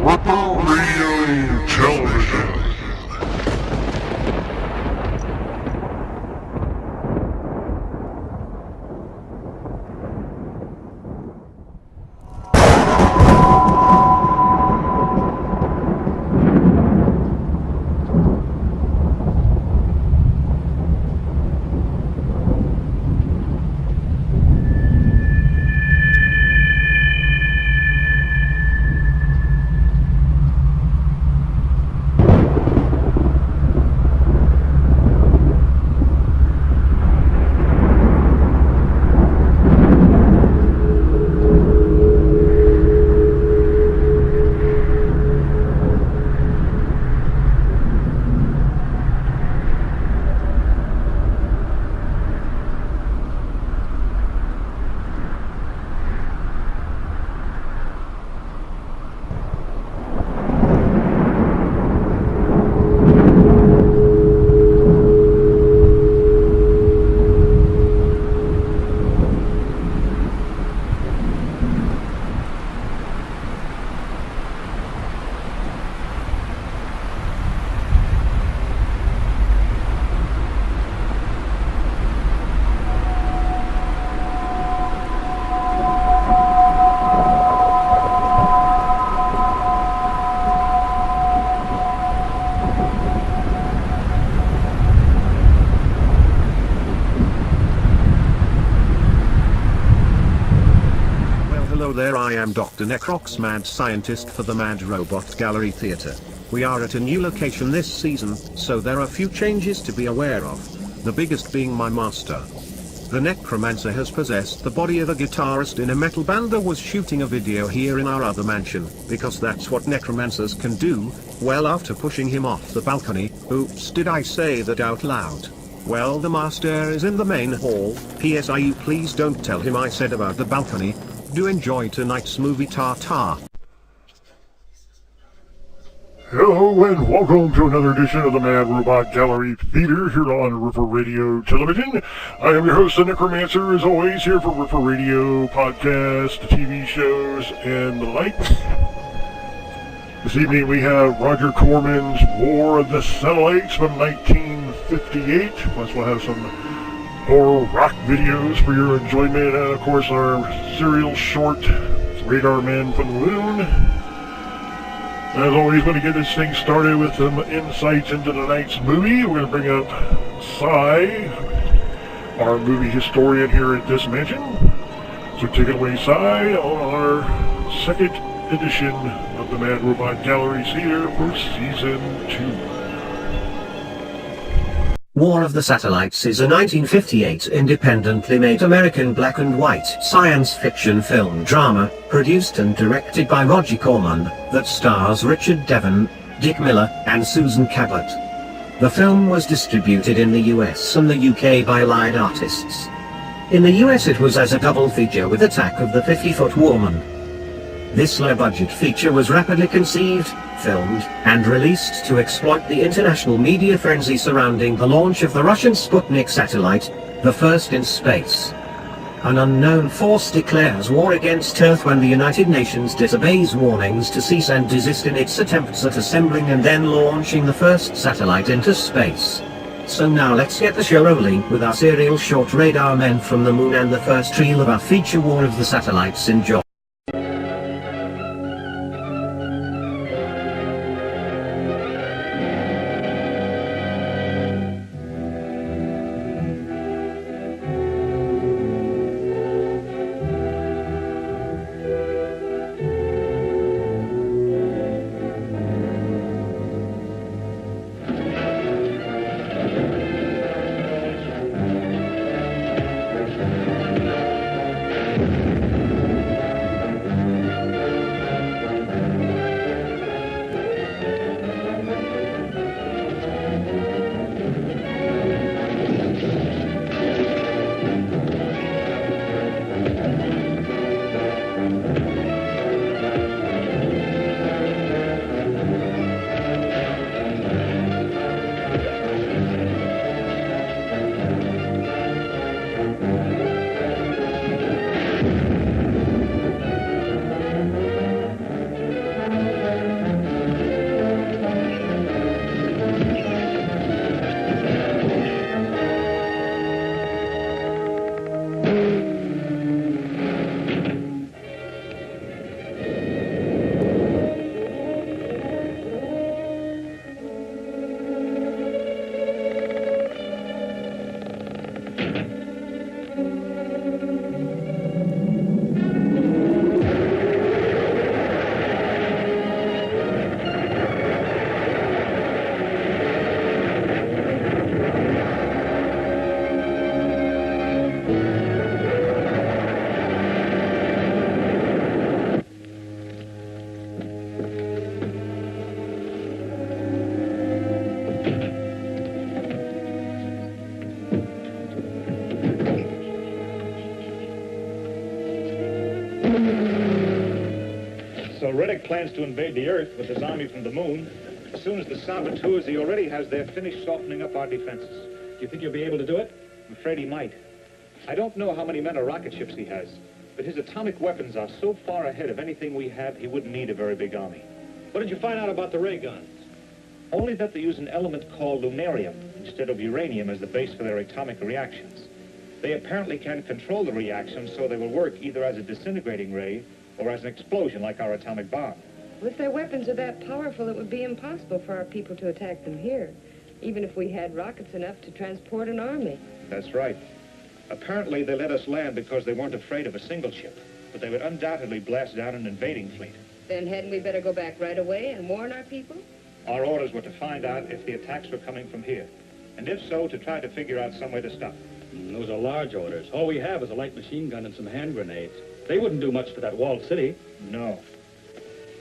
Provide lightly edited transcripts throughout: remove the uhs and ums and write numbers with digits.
Ripper Radio Television. There I am Dr. Necrox, mad scientist for the Mad Robot Gallery Theatre. We are at a new location this season, so there are few changes to be aware of, the biggest being my master. The necromancer has possessed the body of a guitarist in a metal band that was shooting a video here in our other mansion, because that's what necromancers can do. Well, after pushing him off the balcony, oops, did I say that out loud? Well, the master is in the main hall. PSIU, please don't tell him I said about the balcony. Do enjoy tonight's movie. Ta-ta. Hello and welcome to another edition of the Mad Robot Gallery Theater here on Ripper Radio Television. I am your host, the Necromancer, as always, here for Ripper Radio, podcast, TV shows, and the like. This evening we have Roger Corman's War of the Satellites from 1958, plus we'll have some horror rock videos for your enjoyment, and of course our serial short, Radar Man from the Moon. As always, going to get this thing started with some insights into tonight's movie. We're going to bring up Cy, our movie historian here at this mansion. So take it away, Cy, on our second edition of the Mad Robot Gallery Theater for Season 2. War of the Satellites is a 1958 independently made American black and white science fiction film drama, produced and directed by Roger Corman, that stars Richard Devon, Dick Miller, and Susan Cabot. The film was distributed in the US and the UK by Allied Artists. In the US it was as a double feature with Attack of the 50-Foot Woman. This low-budget feature was rapidly conceived, filmed, and released to exploit the international media frenzy surrounding the launch of the Russian Sputnik satellite, the first in space. An unknown force declares war against Earth when the United Nations disobeys warnings to cease and desist in its attempts at assembling and then launching the first satellite into space. So now let's get the show rolling with our serial short Radar Men from the Moon and the first reel of our feature War of the Satellites. Enjoy. So Reddick plans to invade the Earth with his army from the moon. As soon as the saboteurs he already has there finish softening up our defenses. Do you think you'll be able to do it? I'm afraid he might. I don't know how many men or rocket ships he has, but his atomic weapons are so far ahead of anything we have, he wouldn't need a very big army. What did you find out about the ray guns? Only that they use an element called lunarium instead of uranium as the base for their atomic reactions. They apparently can control the reactions so they will work either as a disintegrating ray or as an explosion like our atomic bomb. Well, if their weapons are that powerful, it would be impossible for our people to attack them here, even if we had rockets enough to transport an army. That's right. Apparently they let us land because they weren't afraid of a single ship, but they would undoubtedly blast down an invading fleet. Then hadn't we better go back right away and warn our people? Our orders were to find out if the attacks were coming from here, and if so, to try to figure out some way to stop them. Those are large orders. All we have is a light machine gun and some hand grenades. They wouldn't do much to that walled city. No.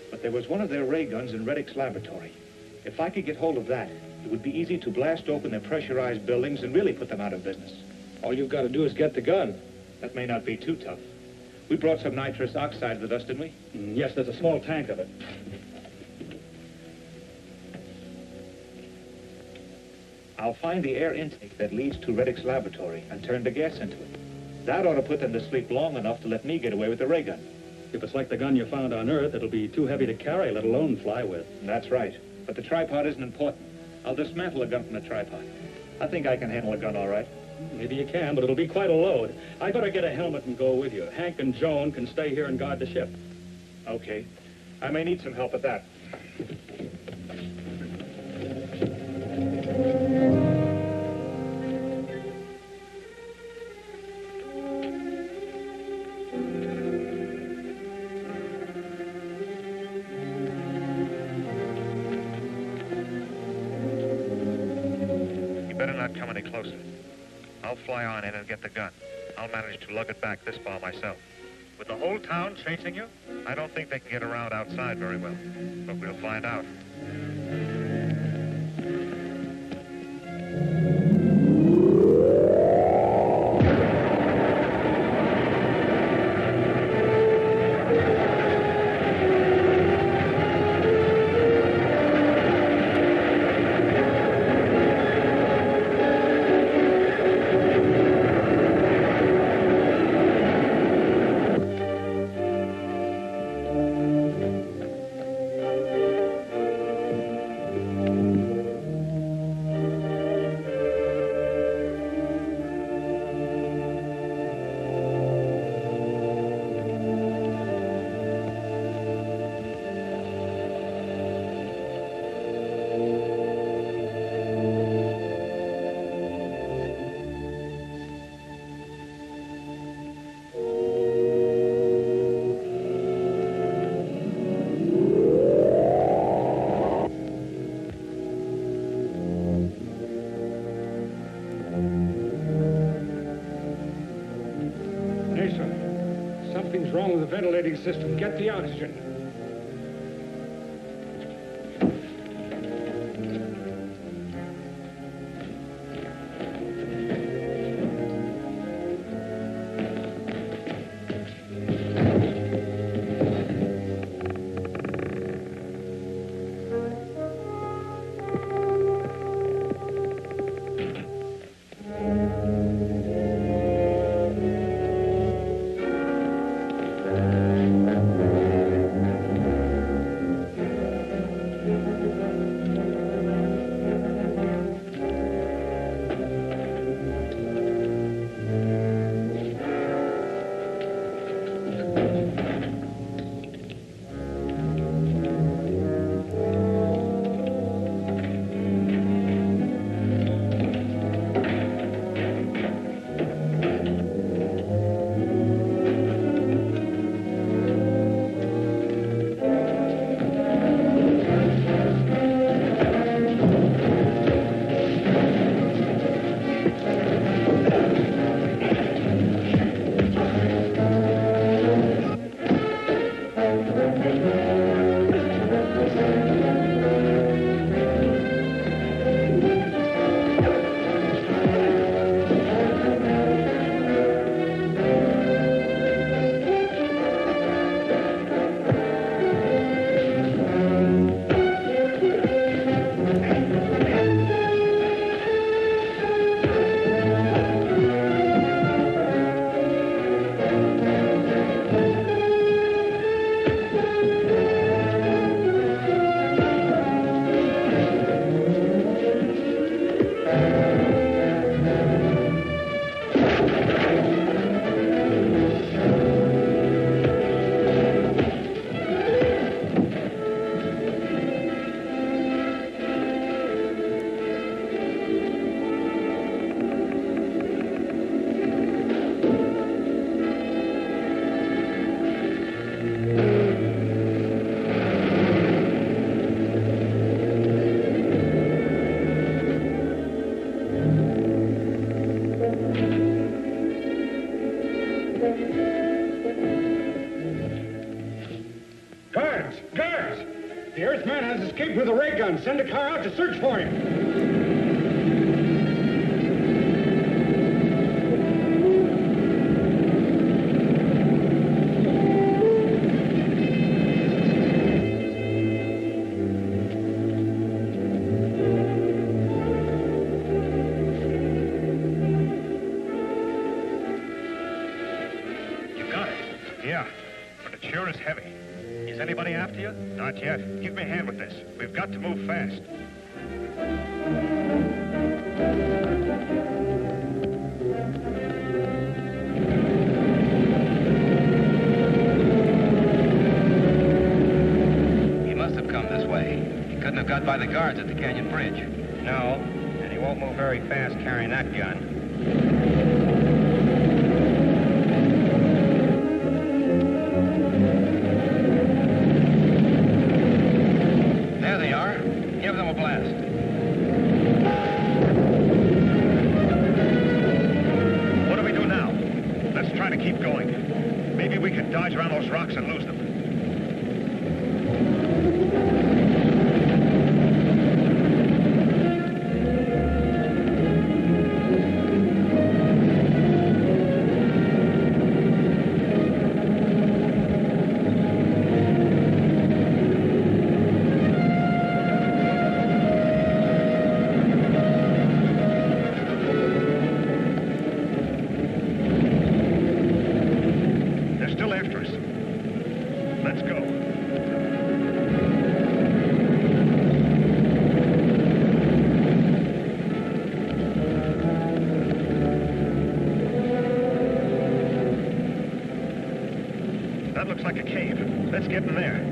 But there was one of their ray guns in Reddick's laboratory. If I could get hold of that, it would be easy to blast open their pressurized buildings and really put them out of business. All you've got to do is get the gun. That may not be too tough. We brought some nitrous oxide with us, didn't we? Yes, there's a small tank of it. I'll find the air intake that leads to Reddick's laboratory and turn the gas into it. That ought to put them to sleep long enough to let me get away with the ray gun. If it's like the gun you found on Earth, it'll be too heavy to carry, let alone fly with. That's right. But the tripod isn't important. I'll dismantle a gun from the tripod. I think I can handle a gun all right. Maybe you can, but it'll be quite a load. I better get a helmet and go with you. Hank and Joan can stay here and guard the ship. Okay. I may need some help at that. You better not come any closer. I'll fly on in and get the gun. I'll manage to lug it back this far myself. With the whole town chasing you? I don't think they can get around outside very well, but we'll find out. Something's wrong with the ventilating system. Get the oxygen. Guards! Guards! The Earthman has escaped with a ray gun. Send a car out to search for him. Yeah, but it sure is heavy. Is anybody after you? Not yet. Give me a hand with this. We've got to move fast. He must have come this way. He couldn't have got by the guards at the canyon bridge. No, and he won't move very fast carrying that gun. There they are. Give them a blast. What do we do now? Let's try to keep going. Maybe we can dodge around those rocks and lose them. Let's go. That looks like a cave. Let's get in there.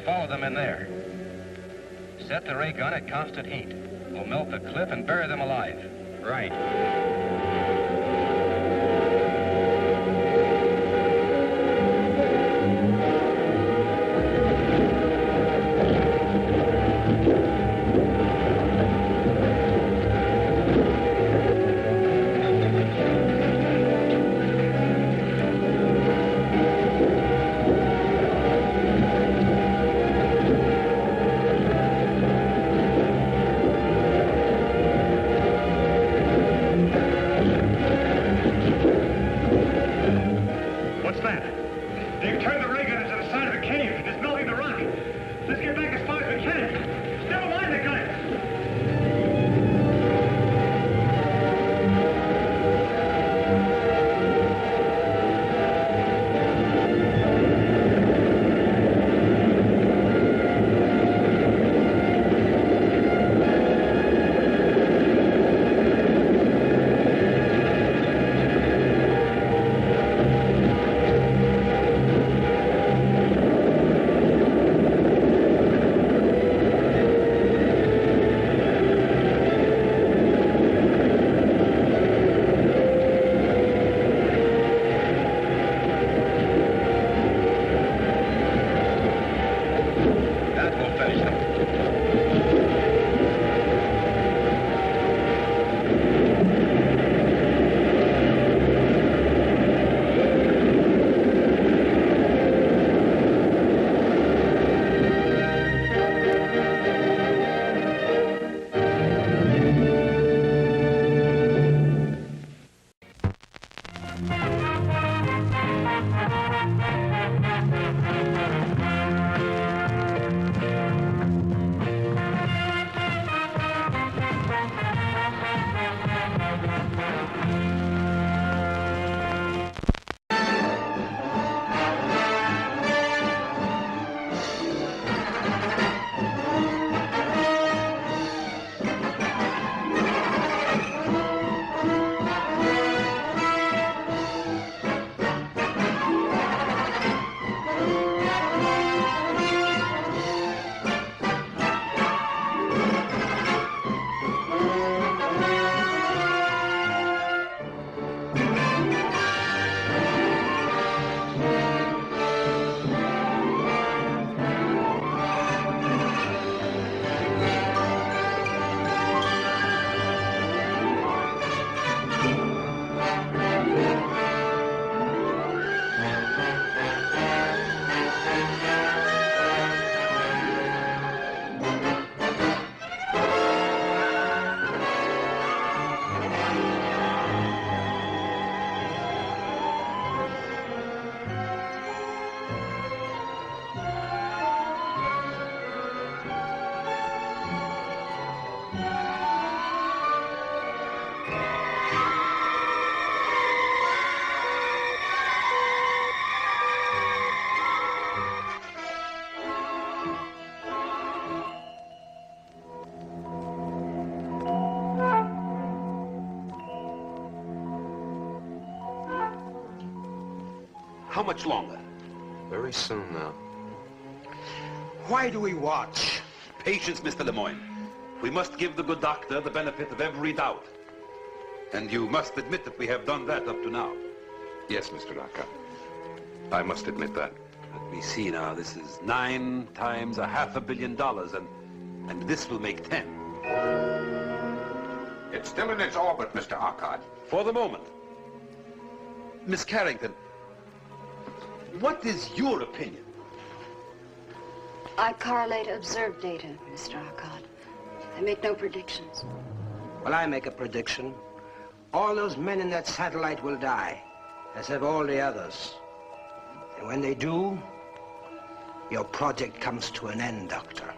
Follow them in there. Set the ray gun at constant heat. We'll melt the cliff and bury them alive. Right. How much longer? Very soon now. Why do we watch? Patience, Mr. Lemoyne. We must give the good doctor the benefit of every doubt. And you must admit that we have done that up to now. Yes, Mr. Arcot. I must admit that. Let me see now. This is 9 times $500 million, and this will make 10. It's still in its orbit, Mr. Arcot. For the moment. Miss Carrington, what is your opinion? I correlate observed data, Mr. Arcot. I make no predictions. Well, I make a prediction. All those men in that satellite will die, as have all the others. And when they do, your project comes to an end, Doctor.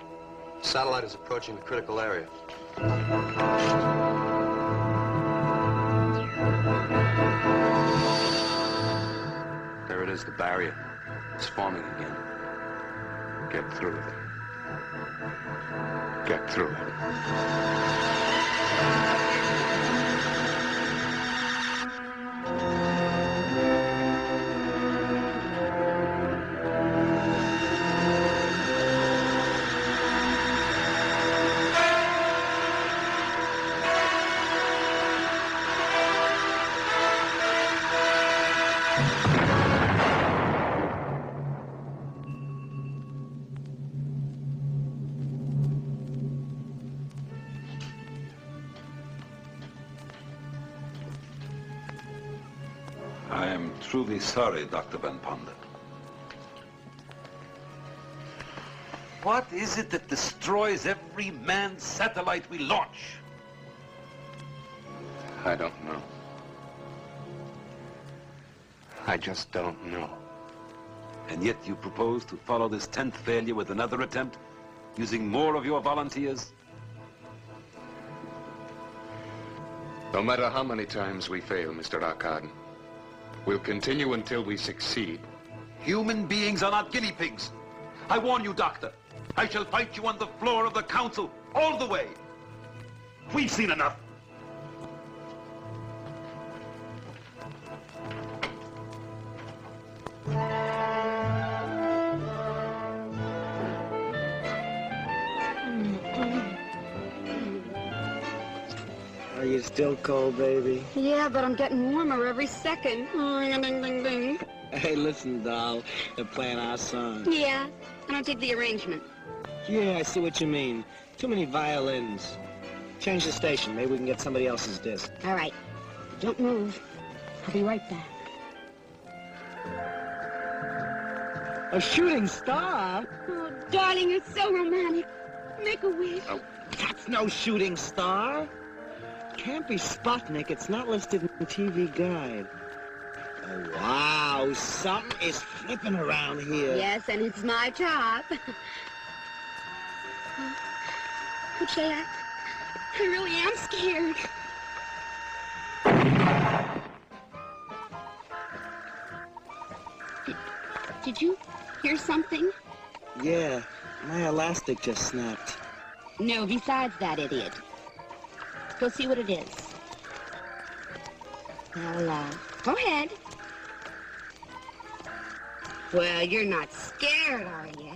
Satellite is approaching the critical area. There it is, the barrier. It's forming again. Get through it. Get through it. I am truly sorry, Dr. Van Ponder. What is it that destroys every manned satellite we launch? I don't know. I just don't know. And yet you propose to follow this 10th failure with another attempt, using more of your volunteers? No matter how many times we fail, Mr. Arcot, we'll continue until we succeed. Human beings are not guinea pigs. I warn you, Doctor. I shall fight you on the floor of the council all the way. We've seen enough. Are you still cold, baby? Yeah, but I'm getting warmer every second. Ring-a-ding-ding-ding. Hey, listen, doll. They're playing our song. Yeah, I don't dig the arrangement. Yeah, I see what you mean. Too many violins. Change the station. Maybe we can get somebody else's disc. All right. Don't move. I'll be right back. A shooting star? Oh, darling, you're so romantic. Make a wish. Oh, that's no shooting star. Can't be Sputnik. It's not listed in the TV guide. Oh, wow. Something is flipping around here. Yes, and it's my top. Touche, I really am scared. Did you hear something? Yeah, my elastic just snapped. No, besides that idiot. Go see what it is. Well, go ahead. Well, you're not scared, are you?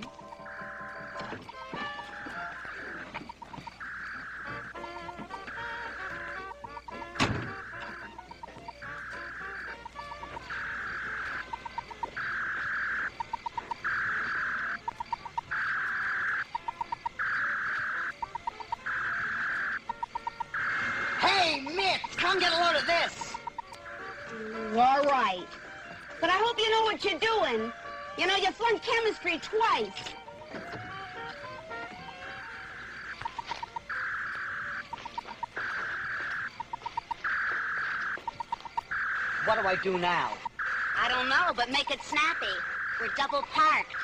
Hey, Mitch, come get a load of this. All right. But I hope you know what you're doing. You know, you flunked chemistry twice. What do I do now? I don't know, but make it snappy. We're double parked.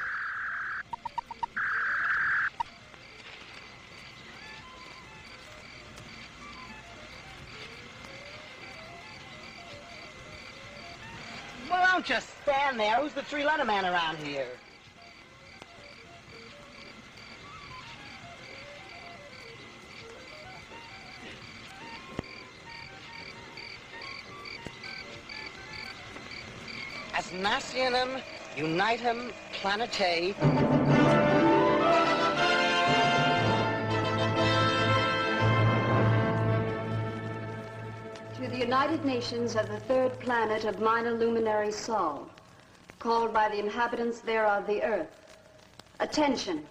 Well, don't just stand there. Who's the three-letter man around here? as nationem unitem planetae. To the United Nations of the third planet of minor luminary Sol, called by the inhabitants thereof the Earth. Attention!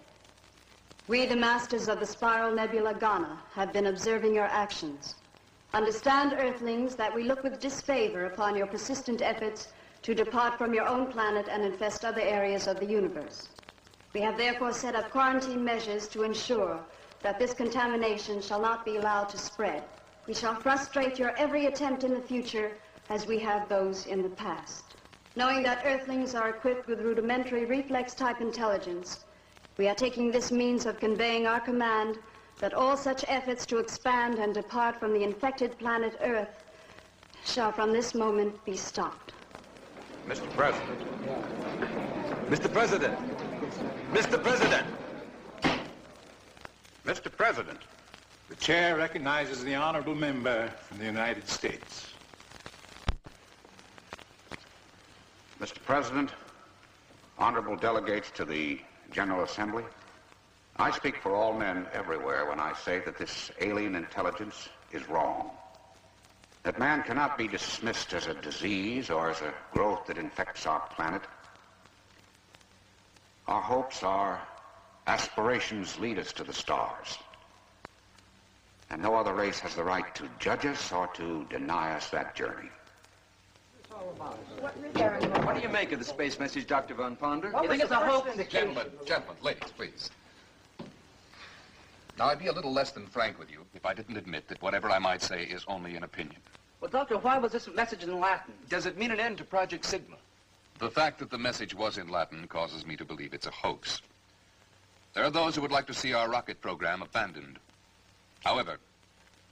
We, the masters of the spiral nebula Ghana, have been observing your actions. Understand, Earthlings, that we look with disfavor upon your persistent efforts to depart from your own planet and infest other areas of the universe. We have therefore set up quarantine measures to ensure that this contamination shall not be allowed to spread. We shall frustrate your every attempt in the future as we have those in the past. Knowing that Earthlings are equipped with rudimentary reflex-type intelligence, we are taking this means of conveying our command that all such efforts to expand and depart from the infected planet Earth shall from this moment be stopped. Mr. President. Mr. President. Mr. President. Mr. President. The chair recognizes the honorable member from the United States. Mr. President, honorable delegates to the General Assembly, I speak for all men everywhere when I say that this alien intelligence is wrong. That man cannot be dismissed as a disease or as a growth that infects our planet. Our hopes, our aspirations lead us to the stars. And no other race has the right to judge us or to deny us that journey. What do you make of the space message, Dr. Von Ponder? You think it's a hoax? Gentlemen, ladies, please. Now, I'd be a little less than frank with you if I didn't admit that whatever I might say is only an opinion. Well, Doctor, why was this message in Latin? Does it mean an end to Project Sigma? The fact that the message was in Latin causes me to believe it's a hoax. There are those who would like to see our rocket program abandoned. However,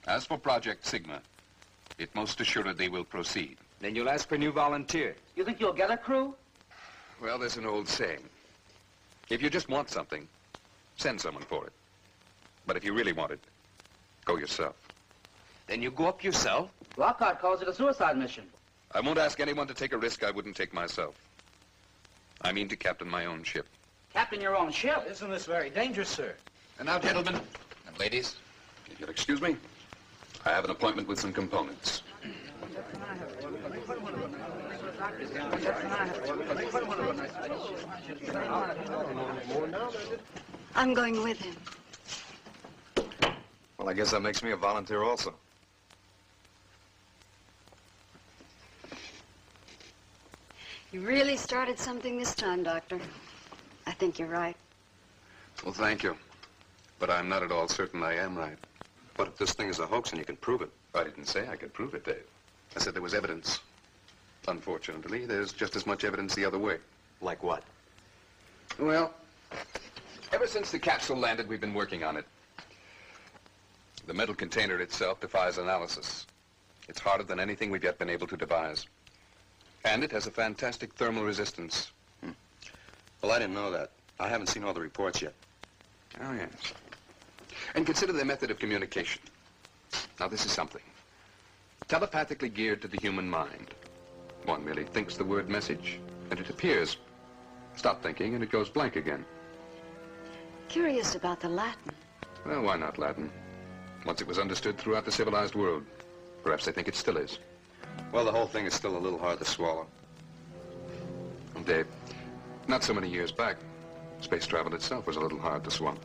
as for Project Sigma, it most assuredly will proceed. Then you'll ask for new volunteers. You think you'll get a crew? Well, there's an old saying. If you just want something, send someone for it. But if you really want it, go yourself. Then you go up yourself? Lockhart calls it a suicide mission. I won't ask anyone to take a risk I wouldn't take myself. I mean to captain my own ship. Captain your own ship? Isn't this very dangerous, sir? And now, gentlemen and ladies, if you'll excuse me, I have an appointment with some components. I'm going with him. Well, I guess that makes me a volunteer also. You really started something this time, Doctor. I think you're right. Well, thank you. But I'm not at all certain I am right. What if this thing is a hoax and you can prove it? I didn't say I could prove it, Dave. I said there was evidence. Unfortunately, there's just as much evidence the other way. Like what? Well, ever since the capsule landed, we've been working on it. The metal container itself defies analysis. It's harder than anything we've yet been able to devise. And it has a fantastic thermal resistance. Well, I didn't know that. I haven't seen all the reports yet. Oh, yes. And consider the method of communication. Now, this is something. Telepathically geared to the human mind. One merely thinks the word message, and it appears. Stop thinking, and it goes blank again. Curious about the Latin. Well, why not Latin? Once it was understood throughout the civilized world. Perhaps they think it still is. Well, the whole thing is still a little hard to swallow. And Dave, not so many years back, space travel itself was a little hard to swallow.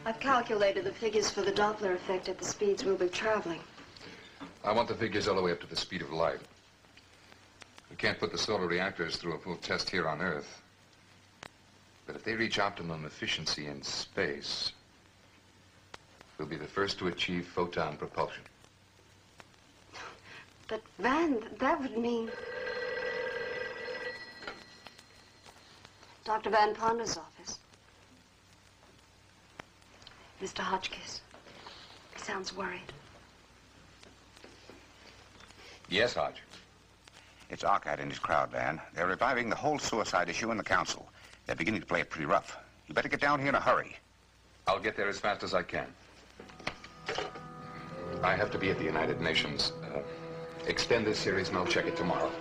I've calculated the figures for the Doppler effect at the speeds we'll be traveling. I want the figures all the way up to the speed of light. We can't put the solar reactors through a full test here on Earth. But if they reach optimum efficiency in space, we'll be the first to achieve photon propulsion. But, Van, that would mean... Dr. Van Ponder's office. Mr. Hotchkiss. He sounds worried. Yes, Hodge. It's Arcad and his crowd, Van. They're reviving the whole suicide issue in the council. They're beginning to play it pretty rough. You better get down here in a hurry. I'll get there as fast as I can. I have to be at the United Nations. Extend this series and I'll check it tomorrow.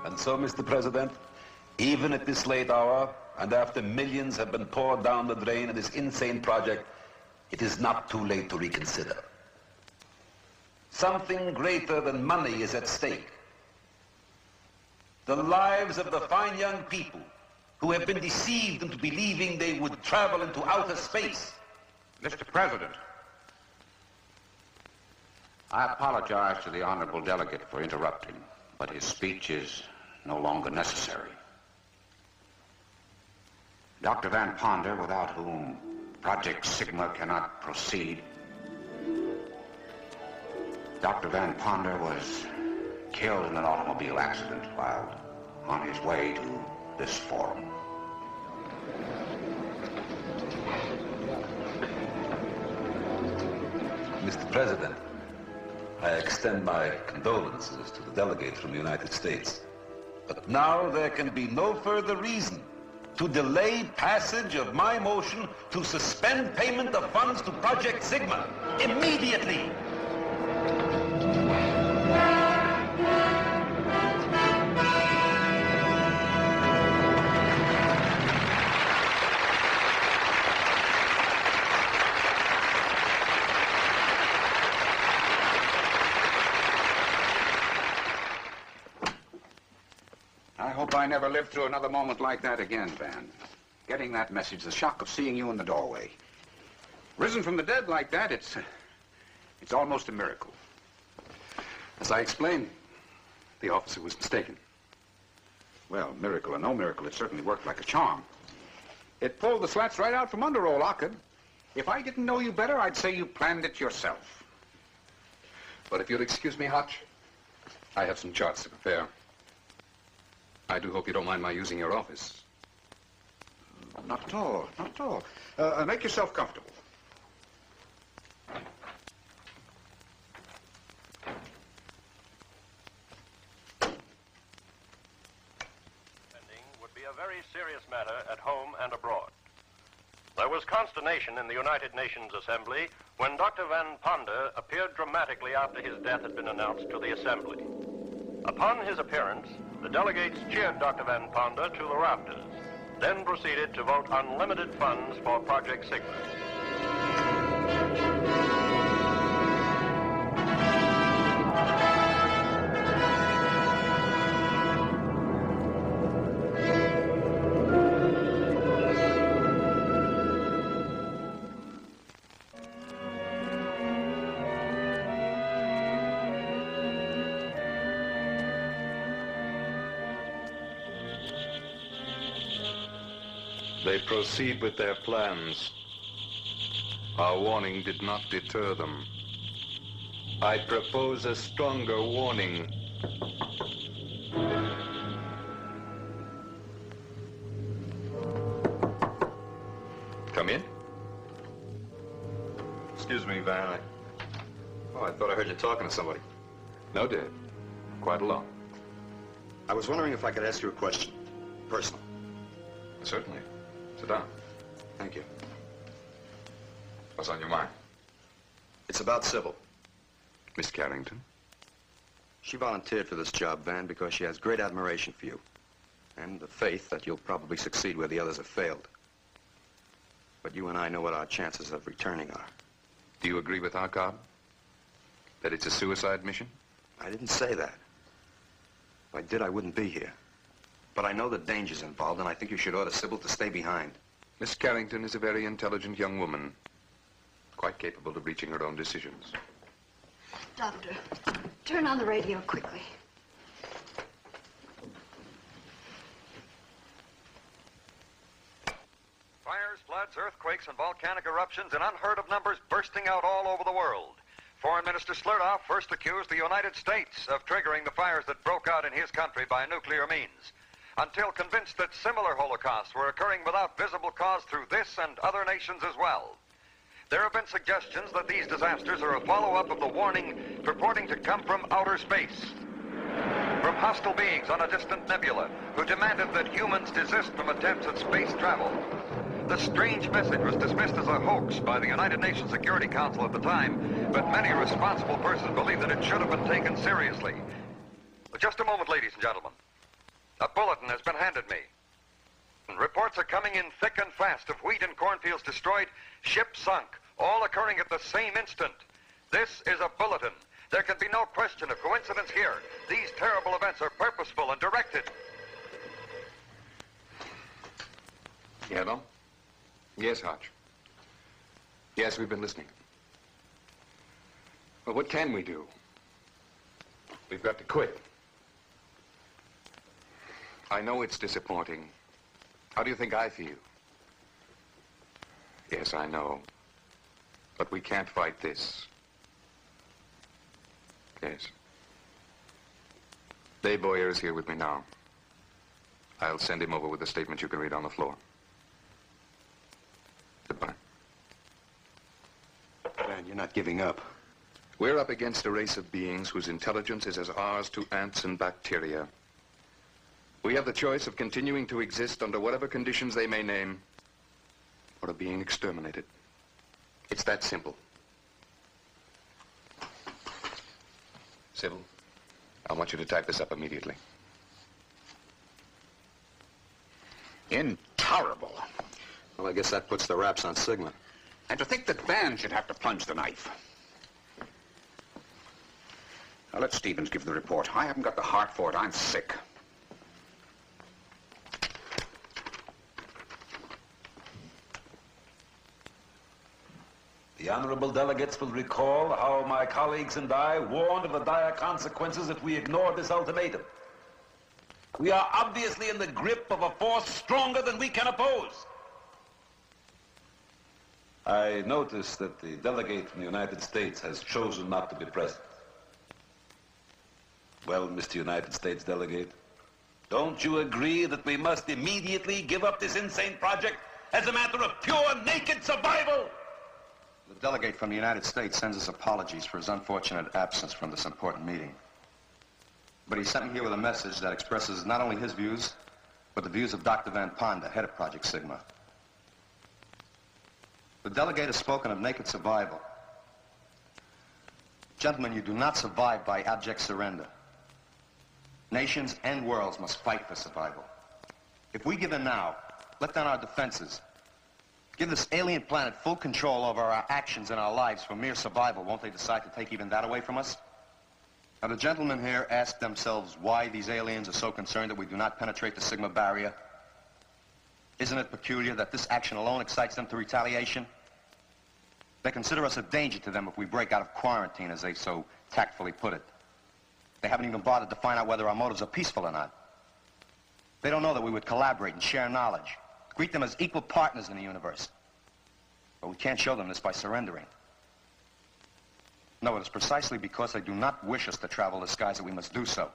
And so, Mr. President, even at this late hour, and after millions have been poured down the drain in this insane project, it is not too late to reconsider. Something greater than money is at stake. The lives of the fine young people who have been deceived into believing they would travel into outer space. Mr. President, I apologize to the honorable delegate for interrupting, but his speech is no longer necessary. Dr. Van Ponder, without whom Project Sigma cannot proceed. Dr. Van Ponder was killed in an automobile accident while on his way to this forum. Mr. President, I extend my condolences to the delegate from the United States. But now there can be no further reason to delay passage of my motion to suspend payment of funds to Project Sigma immediately. I hope I never live through another moment like that again, Van. Getting that message, the shock of seeing you in the doorway. Risen from the dead like that, it's almost a miracle. As I explained, the officer was mistaken. Well, miracle or no miracle, it certainly worked like a charm. It pulled the slats right out from under old Ockett. If I didn't know you better, I'd say you planned it yourself. But if you'll excuse me, Hotch, I have some charts to prepare. I do hope you don't mind my using your office. Not at all, not at all. Make yourself comfortable. Would be a very serious matter at home and abroad. There was consternation in the United Nations Assembly when Dr. Van Ponder appeared dramatically after his death had been announced to the Assembly. Upon his appearance, the delegates cheered Dr. Van Ponder to the rafters, then proceeded to vote unlimited funds for Project Sigma. They proceed with their plans. Our warning did not deter them. I propose a stronger warning. Come in. Excuse me, Van. I thought I heard you talking to somebody. No, Dad. Quite alone. I was wondering if I could ask you a question. Personal. Certainly. Sit down. Thank you. What's on your mind? It's about Sybil. Miss Carrington? She volunteered for this job, Van, because she has great admiration for you. And the faith that you'll probably succeed where the others have failed. But you and I know what our chances of returning are. Do you agree with our Cobb? That it's a suicide mission? I didn't say that. If I did, I wouldn't be here. But I know the dangers involved, and I think you should order Sybil to stay behind. Miss Carrington is a very intelligent young woman, quite capable of reaching her own decisions. Doctor, turn on the radio quickly. Fires, floods, earthquakes, and volcanic eruptions in unheard of numbers bursting out all over the world. Foreign Minister Slurdoff first accused the United States of triggering the fires that broke out in his country by nuclear means, until convinced that similar holocausts were occurring without visible cause through this and other nations as well. There have been suggestions that these disasters are a follow-up of the warning purporting to come from outer space, from hostile beings on a distant nebula who demanded that humans desist from attempts at space travel. The strange message was dismissed as a hoax by the United Nations Security Council at the time, but many responsible persons believe that it should have been taken seriously. Just a moment, ladies and gentlemen. A bulletin has been handed me. Reports are coming in thick and fast of wheat and cornfields destroyed, ships sunk, all occurring at the same instant. This is a bulletin. There can be no question of coincidence here. These terrible events are purposeful and directed. Yellow? Yes, Hodge. Yes, we've been listening. Well, what can we do? We've got to quit. I know it's disappointing. How do you think I feel? Yes, I know. But we can't fight this. Yes. Dave Boyer is here with me now. I'll send him over with a statement you can read on the floor. Goodbye. Man, you're not giving up. We're up against a race of beings whose intelligence is as ours to ants and bacteria. We have the choice of continuing to exist under whatever conditions they may name, or of being exterminated. It's that simple. Sybil, I want you to type this up immediately. Intolerable. Well, I guess that puts the wraps on Sigma. And to think that Van should have to plunge the knife. Now, let Stevens give the report. I haven't got the heart for it. I'm sick. The honorable delegates will recall how my colleagues and I warned of the dire consequences if we ignored this ultimatum. We are obviously in the grip of a force stronger than we can oppose. I notice that the delegate from the United States has chosen not to be present. Well, Mr. United States delegate, don't you agree that we must immediately give up this insane project as a matter of pure, naked survival? The delegate from the United States sends his apologies for his unfortunate absence from this important meeting. But he sent me here with a message that expresses not only his views, but the views of Dr. Van Ponda, head of Project Sigma. The delegate has spoken of naked survival. Gentlemen, you do not survive by abject surrender. Nations and worlds must fight for survival. If we give in now, let down our defenses, give this alien planet full control over our actions and our lives for mere survival, won't they decide to take even that away from us? Now, the gentlemen here ask themselves why these aliens are so concerned that we do not penetrate the Sigma barrier. Isn't it peculiar that this action alone excites them to retaliation? They consider us a danger to them if we break out of quarantine, as they so tactfully put it. They haven't even bothered to find out whether our motives are peaceful or not. They don't know that we would collaborate and share knowledge, Greet them as equal partners in the universe. But we can't show them this by surrendering. No, it is precisely because they do not wish us to travel the skies that we must do so.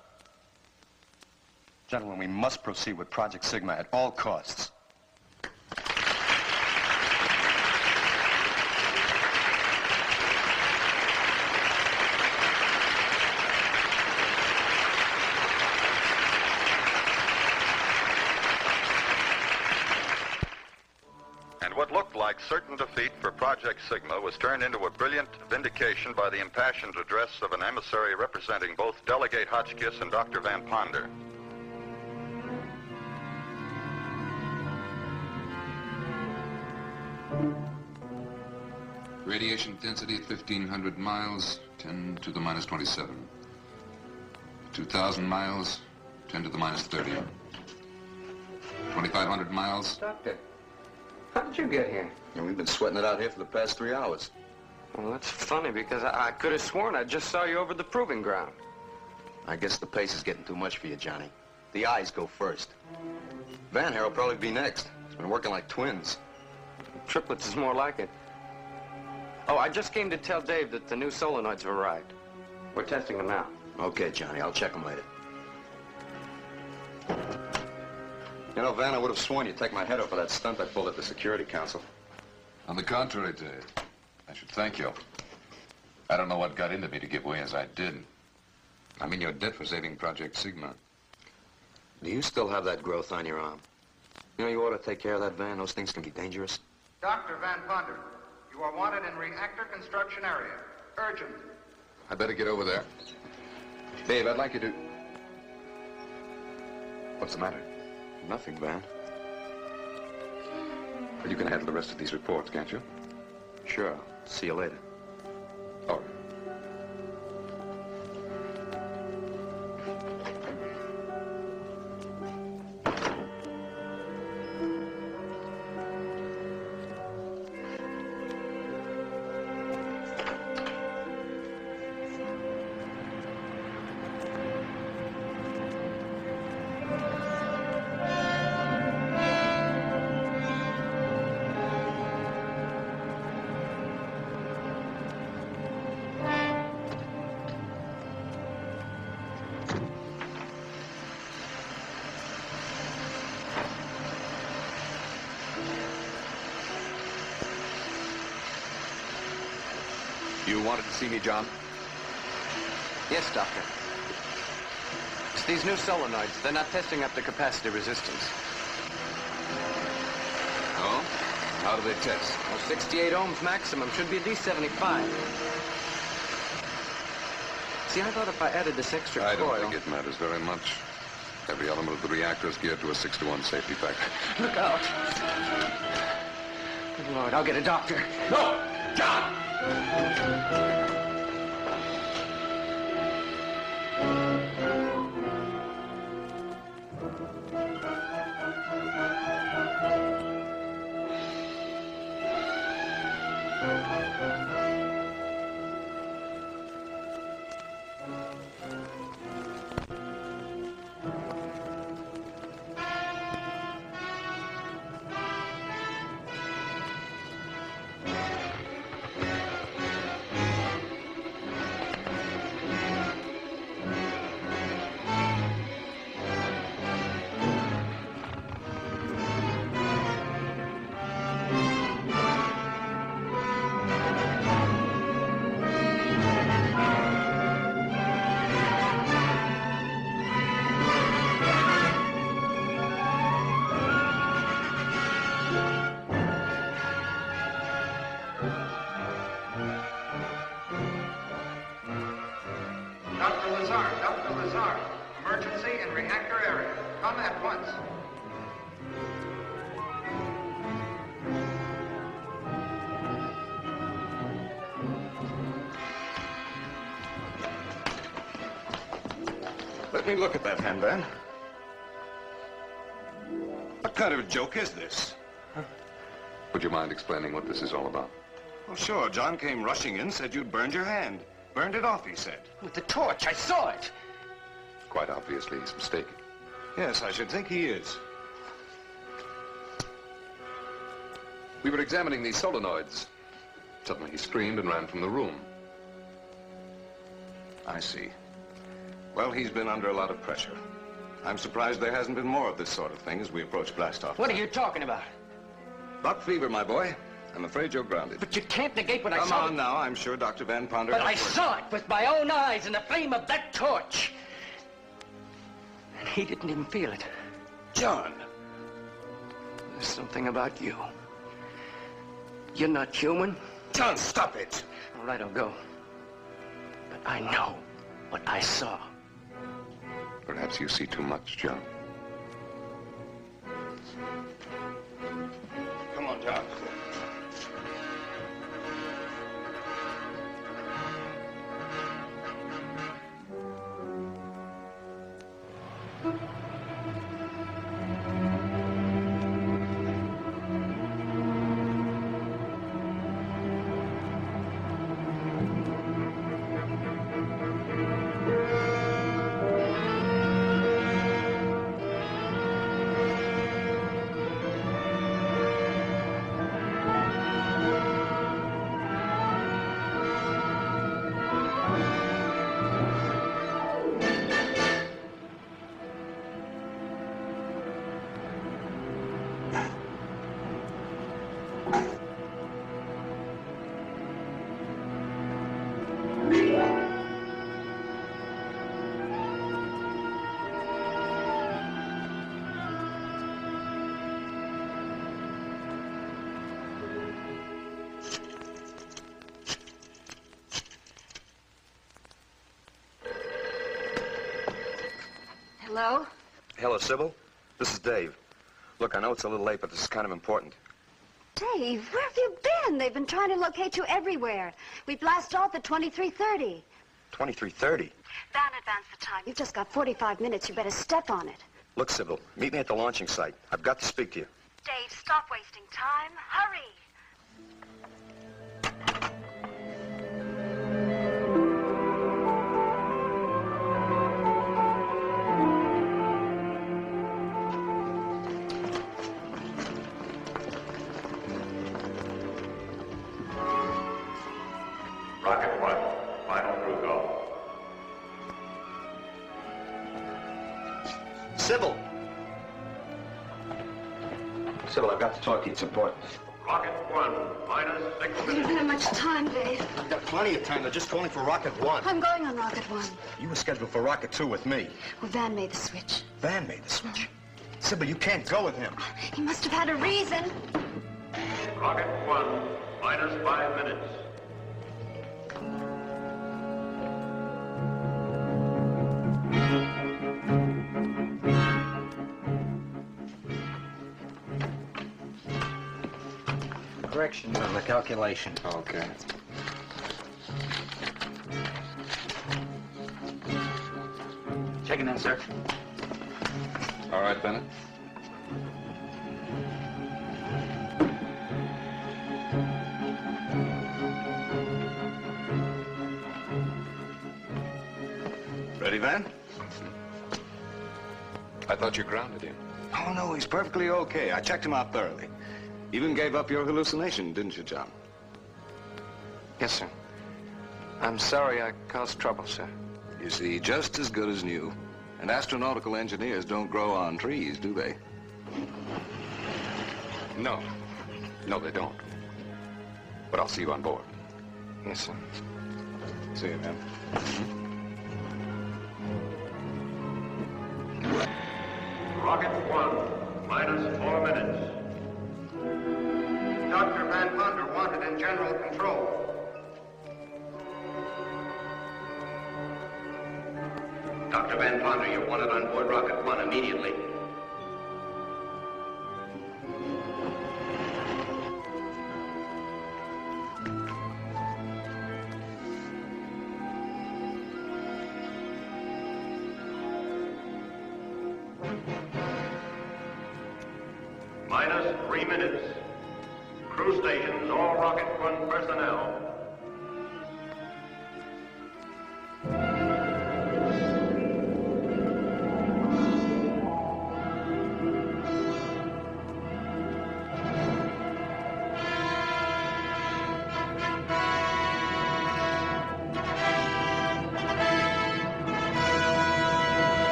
Gentlemen, we must proceed with Project Sigma at all costs. And what looked like certain defeat for Project Sigma was turned into a brilliant vindication by the impassioned address of an emissary representing both Delegate Hotchkiss and Dr. Van Ponder. Radiation density at 1,500 miles, 10 to the minus 27. 2,000 miles, 10 to the minus 30. 2,500 miles. Doctor, how did you get here? And we've been sweating it out here for the past 3 hours. Well, that's funny because I could have sworn I just saw you over the proving ground. I guess the pace is getting too much for you, Johnny. The eyes go first. Van here will probably be next. He's been working like twins. Triplets is more like it. Oh, I just came to tell Dave that the new solenoids have arrived. We're testing them now. Okay, Johnny, I'll check them later. You know, Van, I would have sworn you'd take my head off for that stunt I pulled at the Security Council. On the contrary, Dave, I should thank you. I don't know what got into me to give way as I did. I'm in your debt for saving Project Sigma. Do you still have that growth on your arm? You know, you ought to take care of that, Van. Those things can be dangerous. Dr. Van Ponder, you are wanted in reactor construction area. Urgent. I better get over there. Dave, I'd like you to... What's the matter? Nothing, Van. Well, you can handle the rest of these reports, can't you? Sure. See you later. All right. You wanted to see me, John? Yes, Doctor. It's these new solenoids. They're not testing up to capacity resistance. Oh? How do they test? Well, 68 ohms maximum. Should be at least 75. See, I thought if I added this extra I coil... don't think it matters very much. Every element of the reactor is geared to a 6-to-1 safety factor. Look out. Good Lord, I'll get a doctor. No! John! Dr. Lazar, emergency in reactor area. Come at once. Let me look at that hand, Van. What kind of a joke is this? Would you mind explaining what this is all about? Well, sure. John came rushing in, said you'd burned your hand. Burned it off, he said. With the torch, I saw it. Quite obviously, he's mistaken. Yes, I should think he is. We were examining these solenoids. Suddenly he screamed and ran from the room. I see. Well, he's been under a lot of pressure. I'm surprised there hasn't been more of this sort of thing as we approach blastoff. What are you talking about? Buck fever, my boy. I'm afraid you're grounded. But you can't negate what I Come saw. on now, I'm sure Dr. Van Ponder... But I saw it with my own eyes in the flame of that torch. And he didn't even feel it. John! There's something about you. You're not human. John, stop it! All right, I'll go. But I know what I saw. Perhaps you see too much, John. Come on, John. Hello? Hello, Sybil. This is Dave. Look, I know it's a little late, but this is kind of important. Dave, where have you been? They've been trying to locate you everywhere. We blast off at 23:30. 23:30? Van, advance the time. You've just got 45 minutes. You better step on it. Look, Sybil, meet me at the launching site. I've got to speak to you. Dave, stop wasting time. Hurry. Rocket 1, final crew call. Sybil! Sybil, I've got to talk to you. It's important. Rocket 1, minus 6 We don't have much time, Dave. I've got plenty of time. They're just calling for Rocket 1. I'm going on Rocket 1. You were scheduled for Rocket 2 with me. Well, Van made the switch. Van made the switch. Sybil, you can't go with him. He must have had a reason. Rocket 1, minus 5 minutes. Corrections on the calculation. Okay. Checking in, sir. All right, Bennett. Ready, Van? I thought you grounded him. Oh, no, he's perfectly okay. I checked him out thoroughly. Even gave up your hallucination, didn't you, John? Yes, sir. I'm sorry I caused trouble, sir. You see, just as good as new. And astronautical engineers don't grow on trees, do they? No. No, they don't. But I'll see you on board. Yes, sir. See you, man. Rocket 1, minus 4 minutes. Dr. Van Ponder wanted in general control. Dr. Van Ponder, you're wanted on board Rocket 1 immediately. Minus 3 minutes. Crew stations, all Rocket 1 personnel.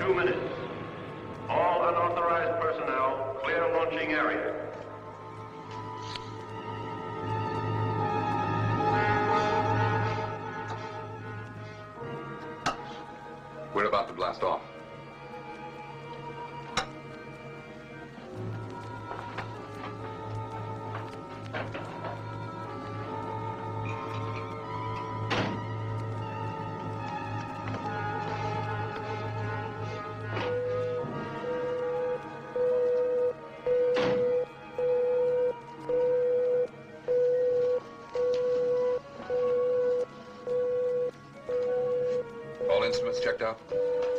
2 minutes. All unauthorized personnel, clear launching area. We're about to blast off. All instruments checked out?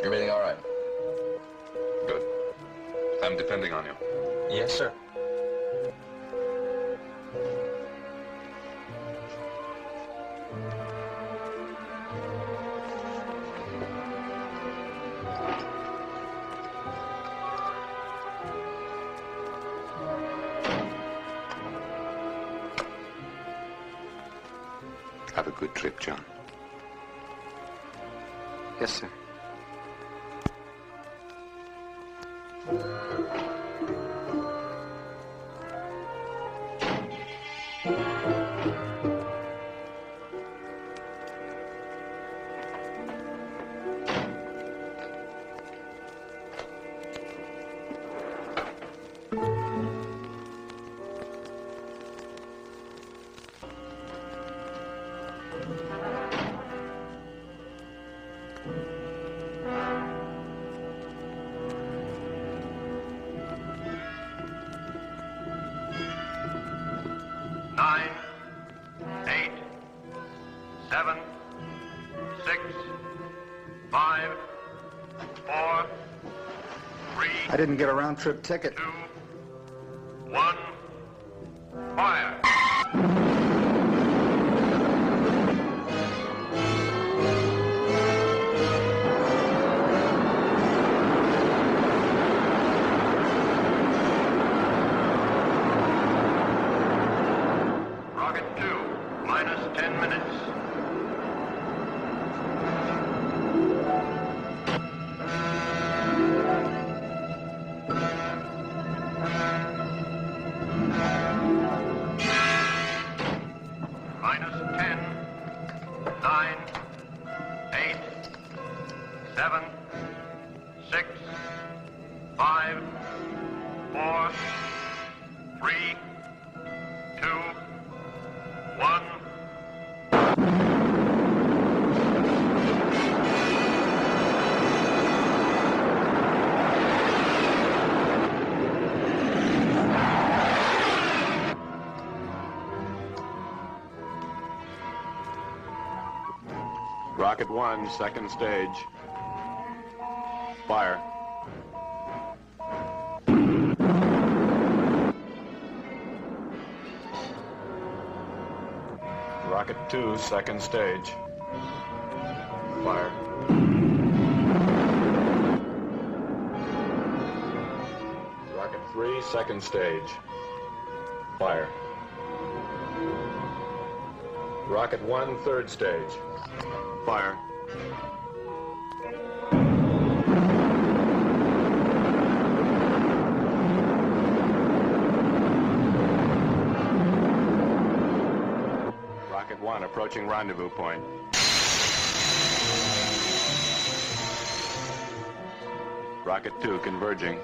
Everything all right? Good. I'm depending on you. Yes, sir. Have a good trip, John. Yes, sir. I didn't get a round-trip ticket. 2, 1, fire! Rocket 2, minus 10 minutes. Minus 10, 9, 8, 7, 6, 5, 4, 3, 2, 1. Rocket 1, second stage. Fire. Rocket 2, second stage. Fire. Rocket 3, second stage. Fire. Rocket 1, third stage. Fire. Rocket 1 approaching rendezvous point. Rocket 2 converging.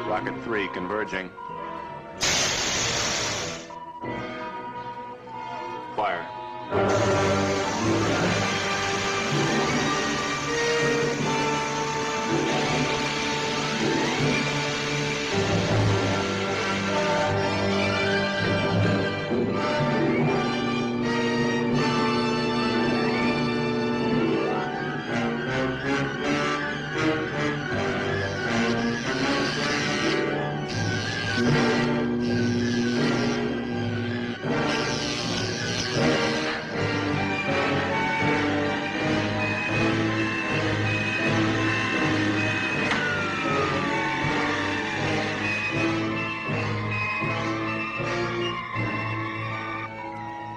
Rocket 3 converging. Fire.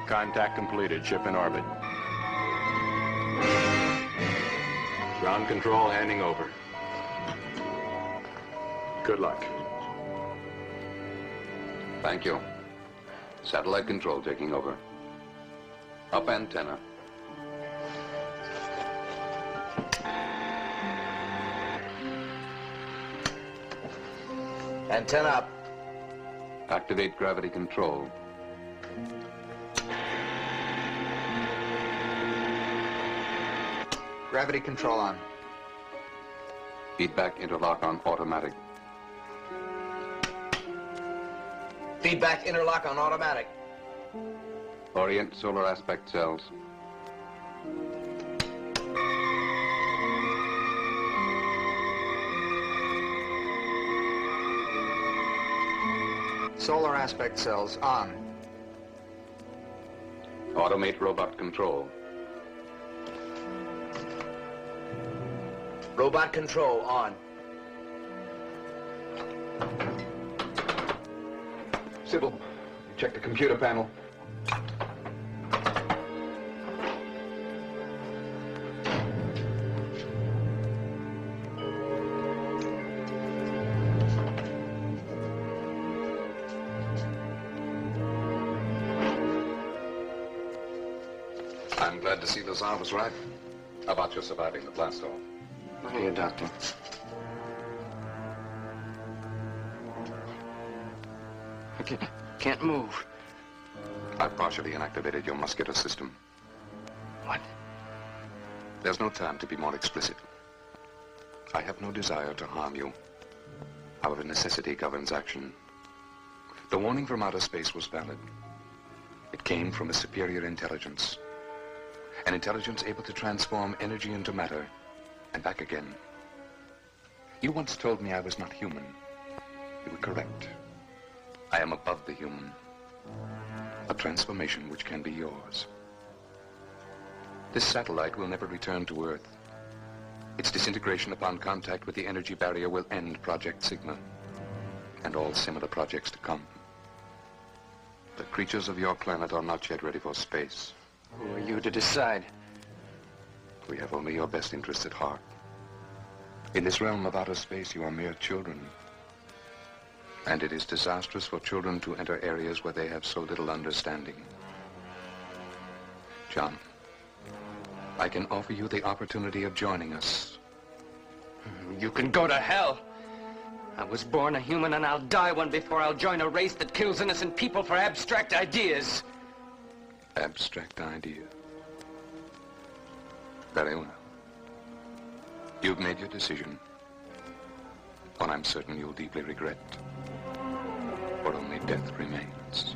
Contact completed. Ship in orbit. Ground control handing over. Good luck. Thank you. Satellite control taking over. Up antenna. Antenna up. Activate gravity control. Gravity control on. Feedback interlock on automatic. Feedback interlock on automatic. Orient solar aspect cells. Solar aspect cells on. Automate robot control. Robot control on. Sybil, check the computer panel. I'm glad to see the Tsar was right about your surviving the blast off. Look here, Doctor. I can't move. I've partially inactivated your muscular system. What? There's no time to be more explicit. I have no desire to harm you. However, necessity governs action. The warning from outer space was valid. It came from a superior intelligence. An intelligence able to transform energy into matter and back again. You once told me I was not human. You were correct. I am above the human. A transformation which can be yours. This satellite will never return to Earth. Its disintegration upon contact with the energy barrier will end Project Sigma and all similar projects to come. The creatures of your planet are not yet ready for space. Who are you to decide? We have only your best interests at heart. In this realm of outer space, you are mere children. And it is disastrous for children to enter areas where they have so little understanding. John, I can offer you the opportunity of joining us. You can go to hell. I was born a human and I'll die one before I'll join a race that kills innocent people for abstract ideas. Abstract idea. Very well. You've made your decision. One I'm certain you'll deeply regret. For only death remains.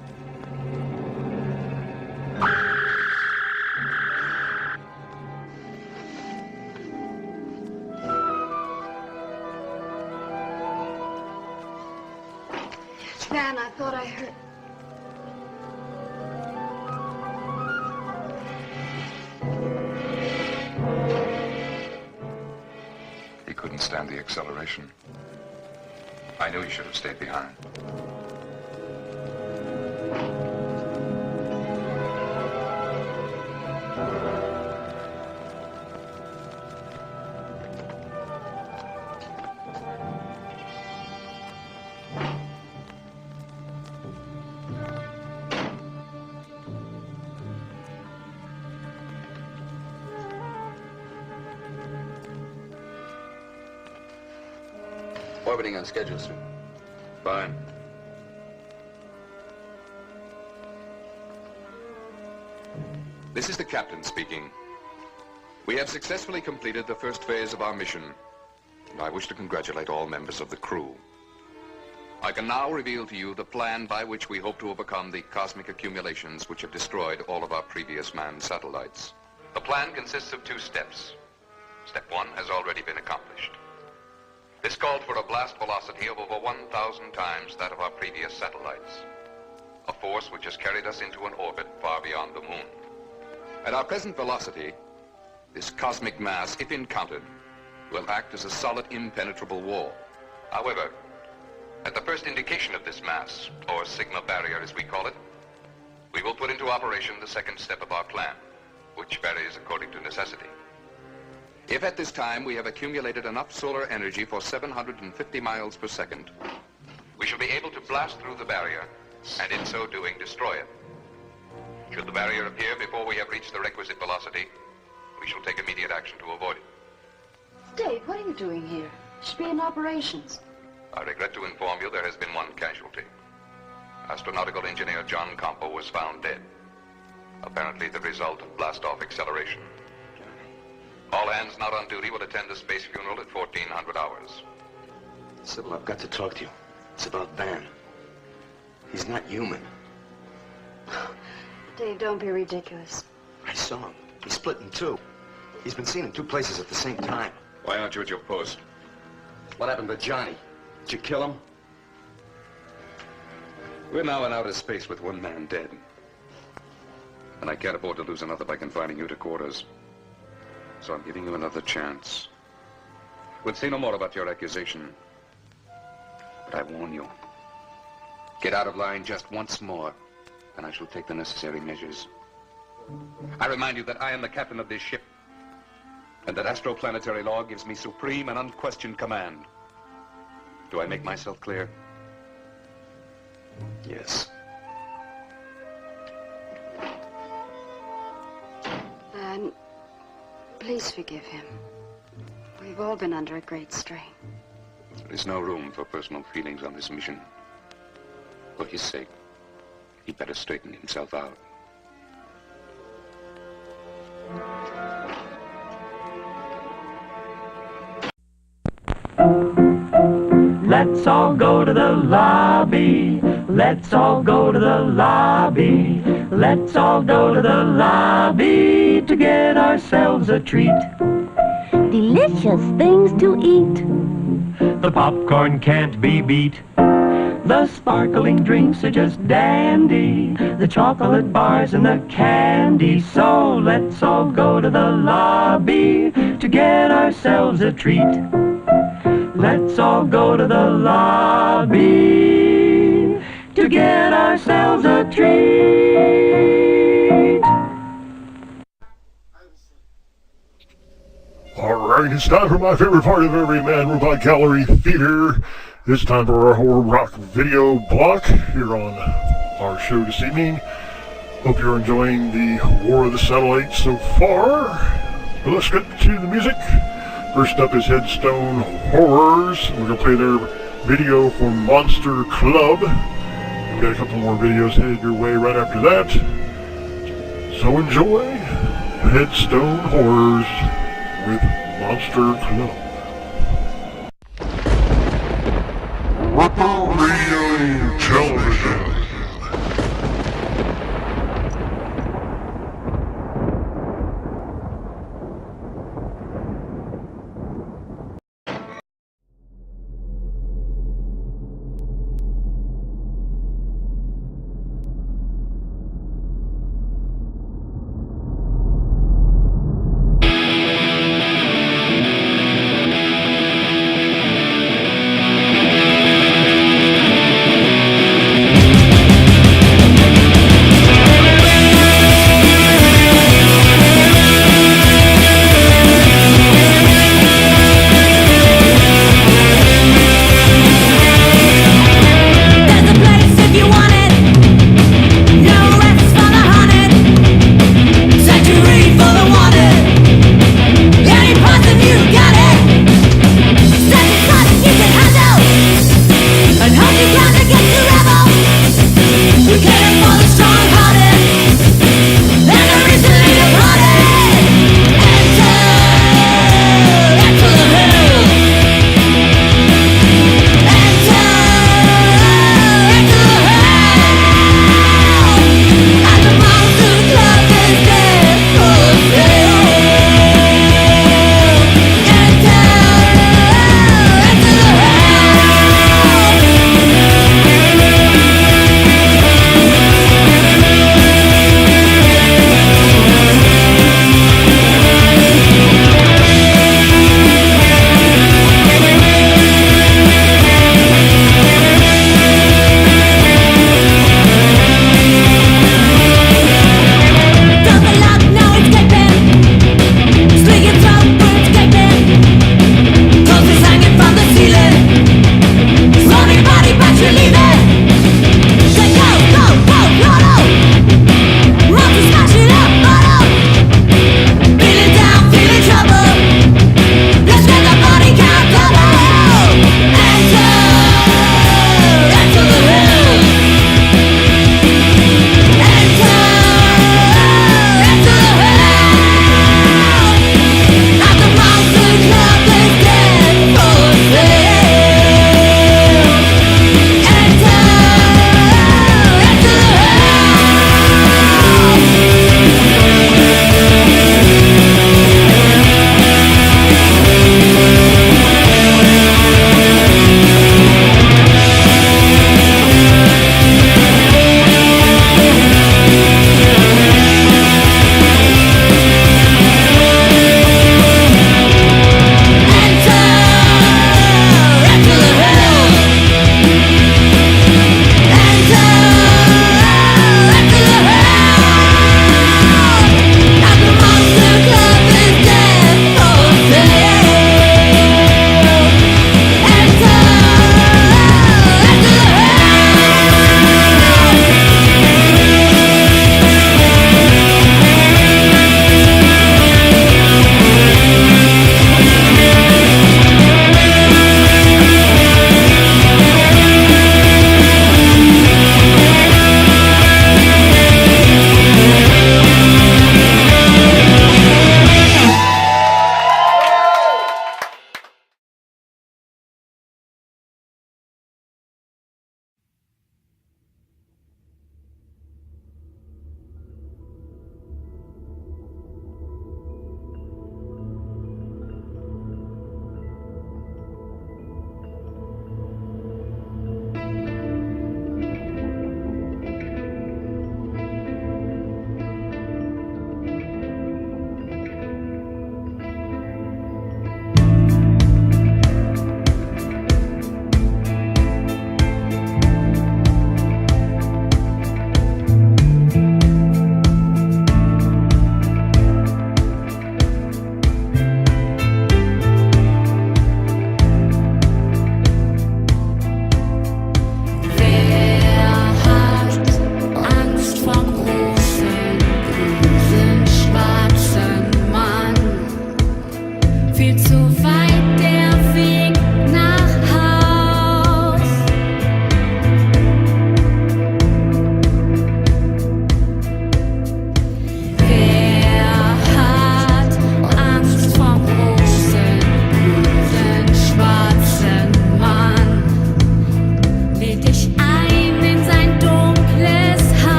Van, I thought I heard... He couldn't stand the acceleration. I knew he should have stayed behind. Orbiting on schedule, sir. Fine. This is the captain speaking. We have successfully completed the first phase of our mission, and I wish to congratulate all members of the crew. I can now reveal to you the plan by which we hope to overcome the cosmic accumulations which have destroyed all of our previous manned satellites. The plan consists of 2 steps. Step 1 has already been accomplished. This called for a blast velocity of over 1,000 times that of our previous satellites. A force which has carried us into an orbit far beyond the moon. At our present velocity, this cosmic mass, if encountered, will act as a solid, impenetrable wall. However, at the first indication of this mass, or Sigma barrier as we call it, we will put into operation the second step of our plan, which varies according to necessity. If at this time we have accumulated enough solar energy for 750 miles per second, we shall be able to blast through the barrier and in so doing destroy it. Should the barrier appear before we have reached the requisite velocity, we shall take immediate action to avoid it. Dave, what are you doing here? You should be in operations. I regret to inform you there has been one casualty. Astronautical engineer John Compo was found dead. Apparently the result of blast-off acceleration. All hands not on duty will attend the space funeral at 1400 hours. Sybil, I've got to talk to you. It's about Van. He's not human. Dave, don't be ridiculous. I saw him. He's split in two. He's been seen in two places at the same time. Why aren't you at your post? What happened to Johnny? Did you kill him? We're now in outer space with one man dead. And I can't afford to lose another by confining you to quarters. So I'm giving you another chance. We'll say no more about your accusation. But I warn you. Get out of line just once more, and I shall take the necessary measures. I remind you that I am the captain of this ship, and that astroplanetary law gives me supreme and unquestioned command. Do I make myself clear? Yes. Van, please forgive him. We've all been under a great strain. There is no room for personal feelings on this mission. For his sake, he'd better straighten himself out. Let's all go to the lobby. Let's all go to the lobby. Let's all go to the lobby to get ourselves a treat. Delicious things to eat. The popcorn can't be beat. The sparkling drinks are just dandy. The chocolate bars and the candy. So let's all go to the lobby to get ourselves a treat. Let's all go to the lobby to get ourselves a treat. Alright, it's time for my favorite part of every Man Robot Gallery Theater. It's time for our horror rock video block here on our show this evening. Hope you're enjoying the War of the Satellites so far. But let's get to the music. First up is HEADSTONE HORRORS. We're going to play their video for Monster Club. We've got a couple more videos headed your way right after that. So enjoy HEADSTONE HORRORS with Monster Club. Ripper Radio Television.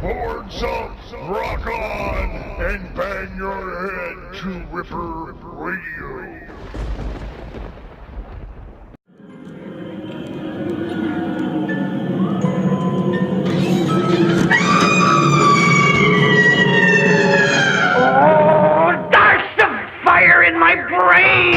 Horns up, rock on, and bang your head to Ripper Radio. Oh, there's the fire in my brain!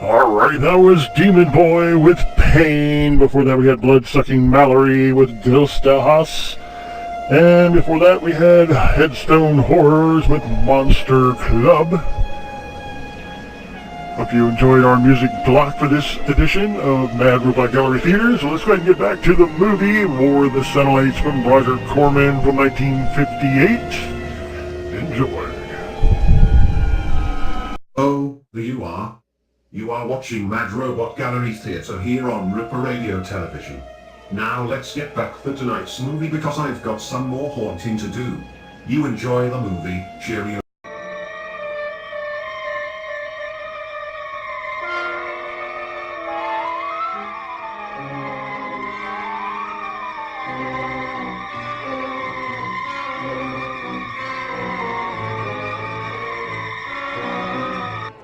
Alright, that was Demon Boy with Pain. Before that we had Bloodsucking Mallory with Ghost House. And before that we had Headstone Horrors with Monster Club. Hope you enjoyed our music block for this edition of Mad Robot Gallery Theater. So let's go ahead and get back to the movie War of the Satellites from Roger Corman from 1958. Enjoy. Oh, there you are. You are watching Mad Robot Gallery Theatre here on Ripper Radio Television. Now let's get back for tonight's movie because I've got some more haunting to do. You enjoy the movie. Cheerio.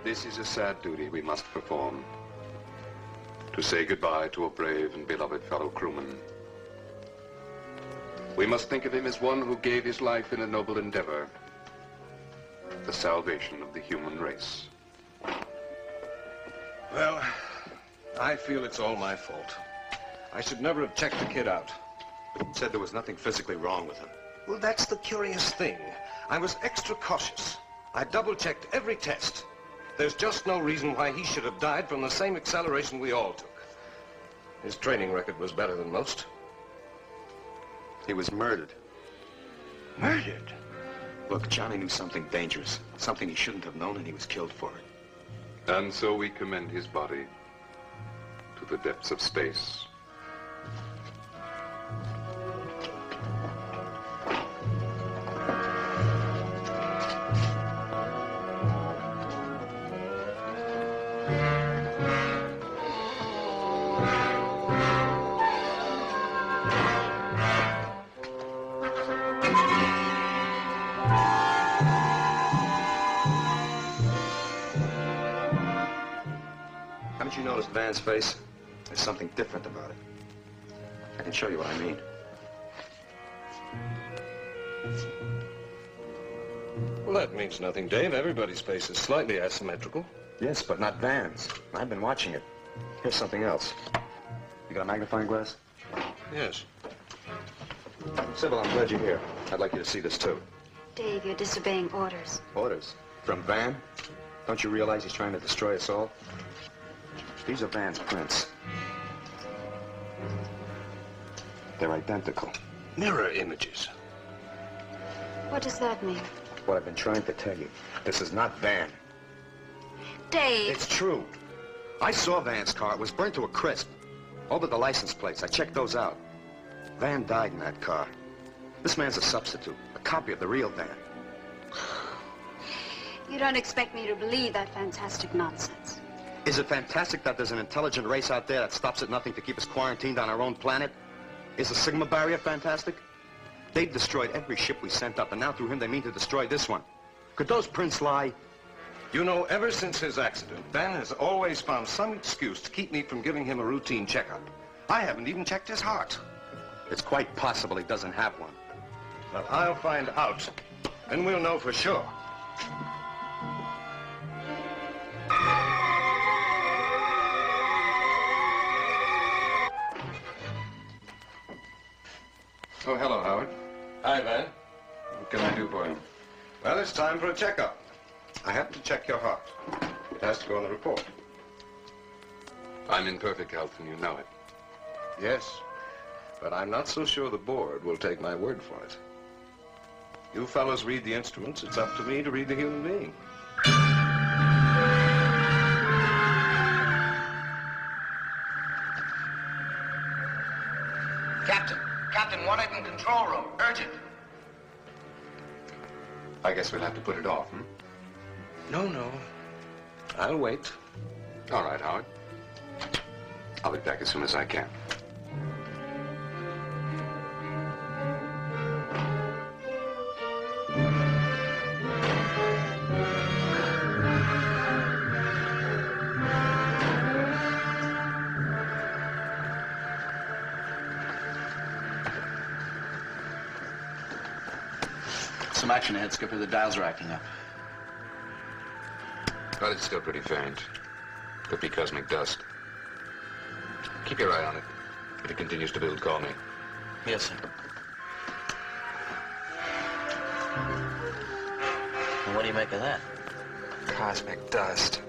This is a sad duty we must perform. To say goodbye to a brave and beloved fellow crewman. We must think of him as one who gave his life in a noble endeavor. The salvation of the human race. Well, I feel it's all my fault. I should never have checked the kid out. Said there was nothing physically wrong with him. Well, that's the curious thing. I was extra cautious. I double-checked every test. There's just no reason why he should have died from the same acceleration we all took. His training record was better than most. He was murdered. Murdered? Look, Johnny knew something dangerous, something he shouldn't have known, and he was killed for it. And so we commend his body to the depths of space. Haven't you noticed Van's face? There's something different about it. I can show you what I mean. Well, that means nothing, Dave. Everybody's face is slightly asymmetrical. Yes, but not Van's. I've been watching it. Here's something else. You got a magnifying glass? Yes. Sybil, I'm glad you're here. I'd like you to see this, too. Dave, you're disobeying orders. Orders? From Van? Don't you realize he's trying to destroy us all? These are Van's prints. They're identical. Mirror images. What does that mean? What I've been trying to tell you. This is not Van. Dave! It's true. I saw Van's car. It was burnt to a crisp. All but the license plates. I checked those out. Van died in that car. This man's a substitute. A copy of the real Van. You don't expect me to believe that fantastic nonsense. Is it fantastic that there's an intelligent race out there that stops at nothing to keep us quarantined on our own planet? Is the Sigma barrier fantastic? They've destroyed every ship we sent up, and now through him they mean to destroy this one. Could those prints lie? You know, ever since his accident, Van has always found some excuse to keep me from giving him a routine checkup. I haven't even checked his heart. It's quite possible he doesn't have one. But I'll find out, and we'll know for sure. Oh, hello, Howard. Hi, Van. What can I do for you? Well, it's time for a checkup. I have to check your heart. It has to go on the report. I'm in perfect health, and you know it. Yes, but I'm not so sure the board will take my word for it. You fellows read the instruments. It's up to me to read the human being. Captain, wanted in control room. Urgent. I guess we'll have to put it off, hmm? No. I'll wait. All right, Howard. I'll be back as soon as I can. Some action ahead, Skipper. The dials are acting up. But it's still pretty faint. Could be cosmic dust. Keep your eye on it. If it continues to build, call me. Yes, sir. And what do you make of that? Cosmic dust.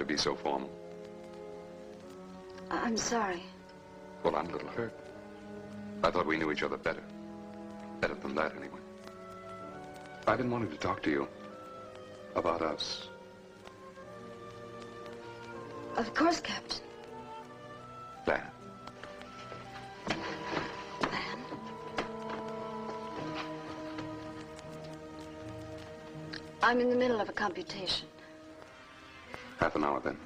to be so formal. I'm sorry. Well, I'm a little hurt. I thought we knew each other better. Better than that, anyway. I've been wanting to talk to you about us. Of course, Captain. Van. I'm in the middle of a computation. Half an hour, then.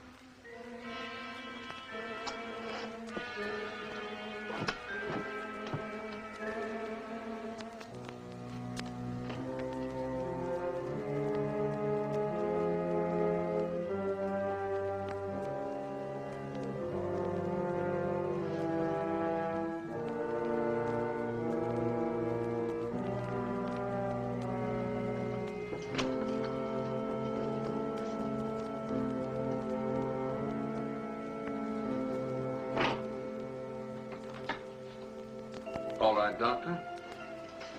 All right, Doctor.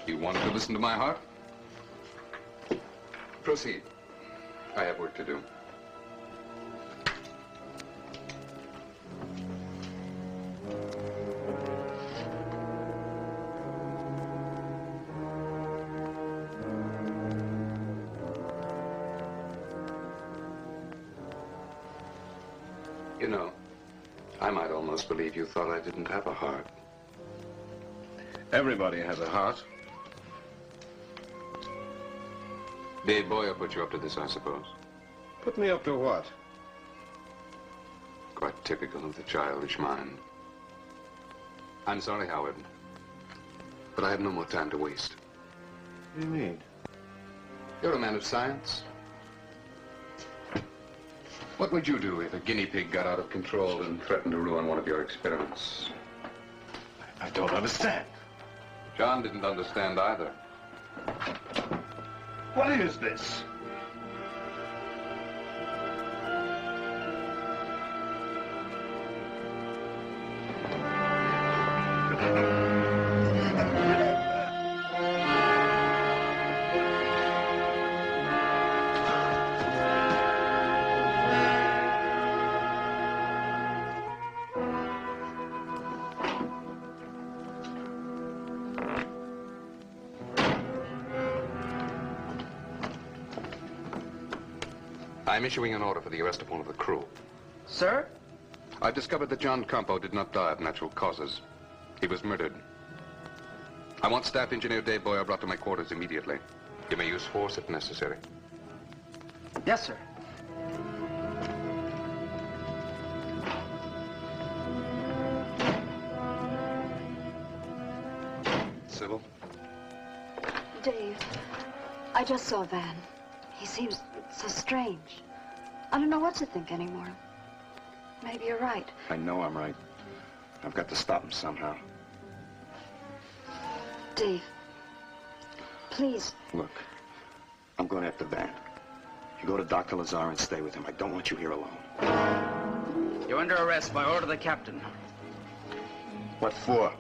You wanted to listen to my heart? Proceed. I have work to do. You know, I might almost believe you thought I didn't have a heart. Everybody has a heart. Dave Boyer put you up to this, I suppose. Put me up to what? Quite typical of the childish mind. I'm sorry, Howard, but I have no more time to waste. What do you mean? You're a man of science. What would you do if a guinea pig got out of control and threatened to ruin one of your experiments? I don't understand. John didn't understand either. What is this? I'm issuing an order for the arrest of one of the crew. Sir? I've discovered that John Campo did not die of natural causes. He was murdered. I want Staff Engineer Dave Boyer brought to my quarters immediately. You may use force if necessary. Yes, sir. Sybil? Dave, I just saw Van. He seems so strange. I don't know what to think anymore. Maybe you're right. I know I'm right. I've got to stop him somehow. Dave, please. Look, I'm going after Van. You go to Dr. Lazar and stay with him. I don't want you here alone. You're under arrest by order of the captain. What for?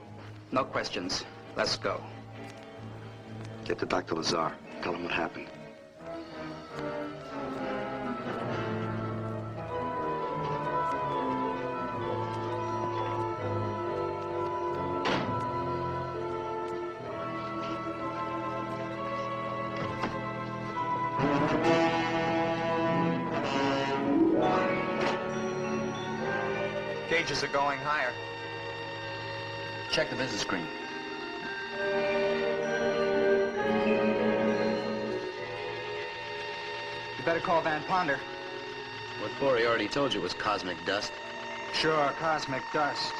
No questions. Let's go. Get to Dr. Lazar. Tell him what happened. Gauges are going higher. Check the visit screen. You better call Van Ponder. What for? He already told you it was cosmic dust. Sure, cosmic dust.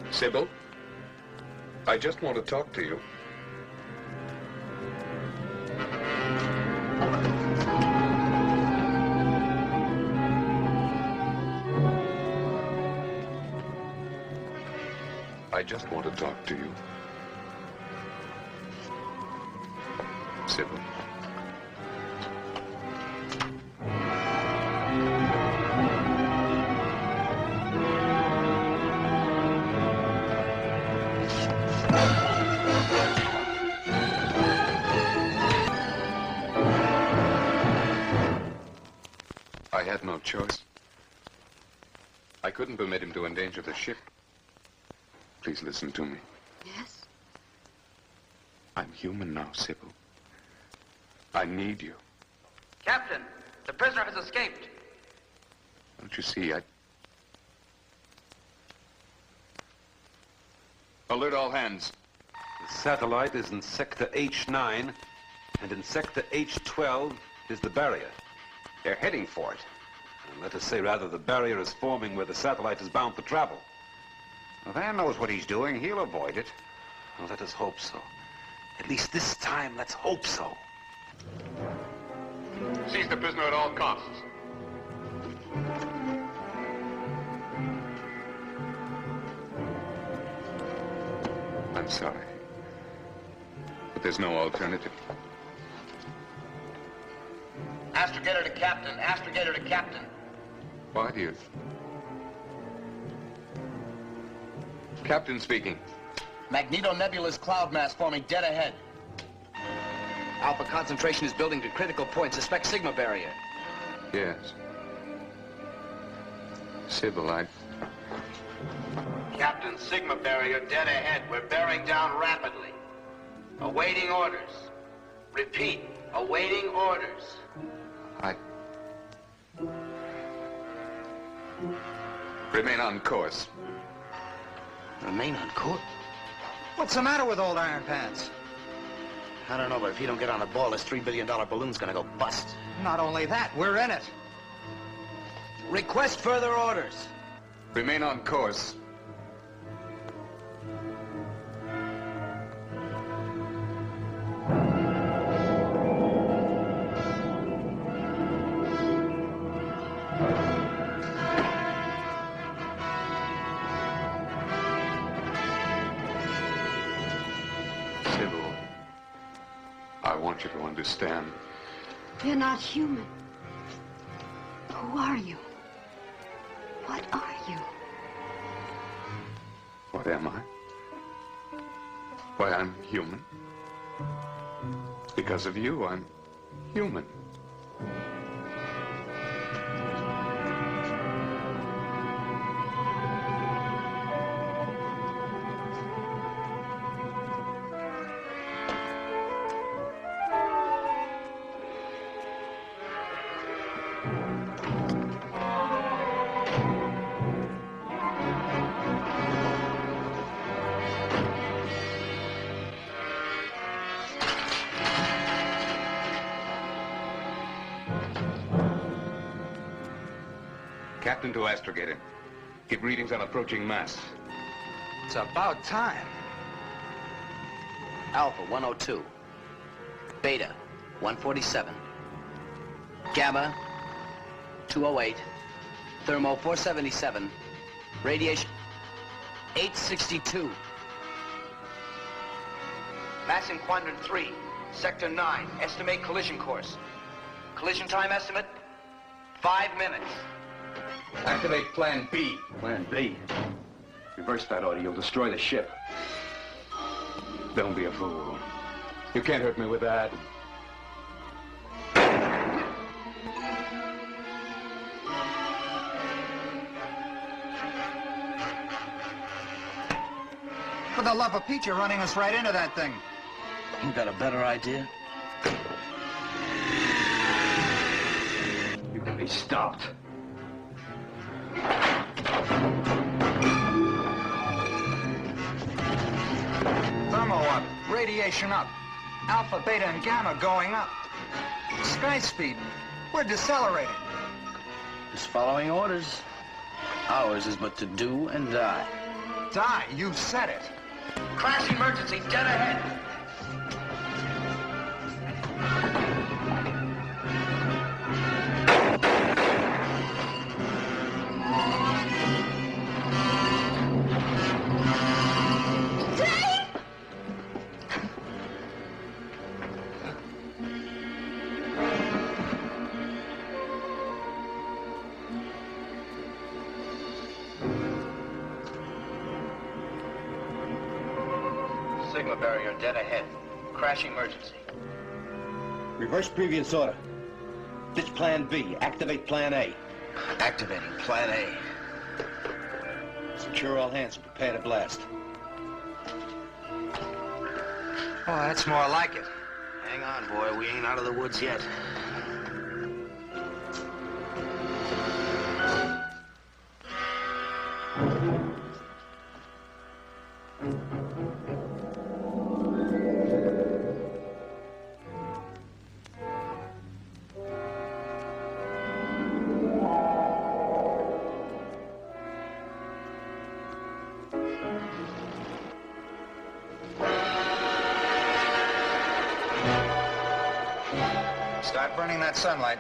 Sybil, I just want to talk to you. I just want to talk to you. Sybil. I had no choice. I couldn't permit him to endanger the ship. Please listen to me. Yes? I'm human now, Sybil. I need you. Captain, the prisoner has escaped. Don't you see, Alert all hands. The satellite is in Sector H9, and in Sector H12 is the barrier. They're heading for it. And let us say, rather, the barrier is forming where the satellite is bound for travel. Well, Van knows what he's doing. He'll avoid it. Well, let us hope so. At least this time, let's hope so. Seize the prisoner at all costs. I'm sorry. But there's no alternative. Astrogator to Captain. Astrogator to Captain. Why do you... Captain speaking. Magneto-nebulous cloud mass forming dead ahead. Alpha concentration is building to critical point. Suspect Sigma barrier. Yes. Sybil, Captain, Sigma barrier dead ahead. We're bearing down rapidly. Awaiting orders. Repeat, awaiting orders. Remain on course. Remain on course? What's the matter with old Iron Pants? I don't know, but if you don't get on the ball, this $3 billion balloon's gonna go bust. Not only that, we're in it. Request further orders. Remain on course. I want you to understand. You're not human. Who are you? What are you? What am I? Why, I'm human. Because of you, I'm human. Captain to Astrogator. Give readings on approaching mass. It's about time. Alpha 102. Beta 147. Gamma 208. Thermo 477. Radiation 862. Mass in quadrant 3. Sector 9. Estimate collision course. Collision time estimate 5 minutes. Activate Plan B. Plan B? Reverse that order. You'll destroy the ship. Don't be a fool. You can't hurt me with that. For the love of Pete, you're running us right into that thing. You got a better idea? You can be stopped. Thermo up, radiation up, alpha, beta, and gamma going up. Sky speed, we're decelerating. Just following orders. Ours is but to do and die. Die, you said it. Crash emergency, dead ahead. Sigma barrier dead ahead. Crash emergency. Reverse previous order. Ditch Plan B. Activate Plan A. Activating Plan A. Secure all hands and prepare to blast. Oh, that's more like it. Hang on, boy. We ain't out of the woods yet. Start burning that sunlight.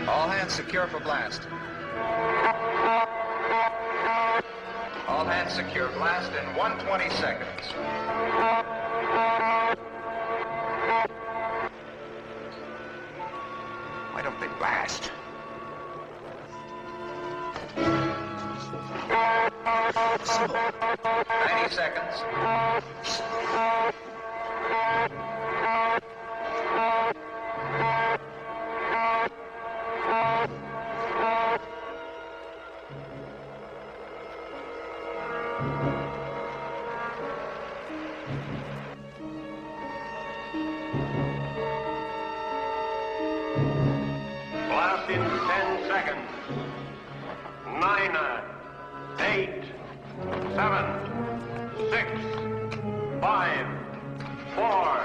All hands secure for blast. All hands secure. Blast in 120 seconds. Why don't they blast? Symbol. 90 seconds. Blast in 10 seconds. 9, 8, 7, 6, 5, 4,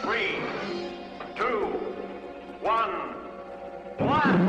3, 2, 1. Blast!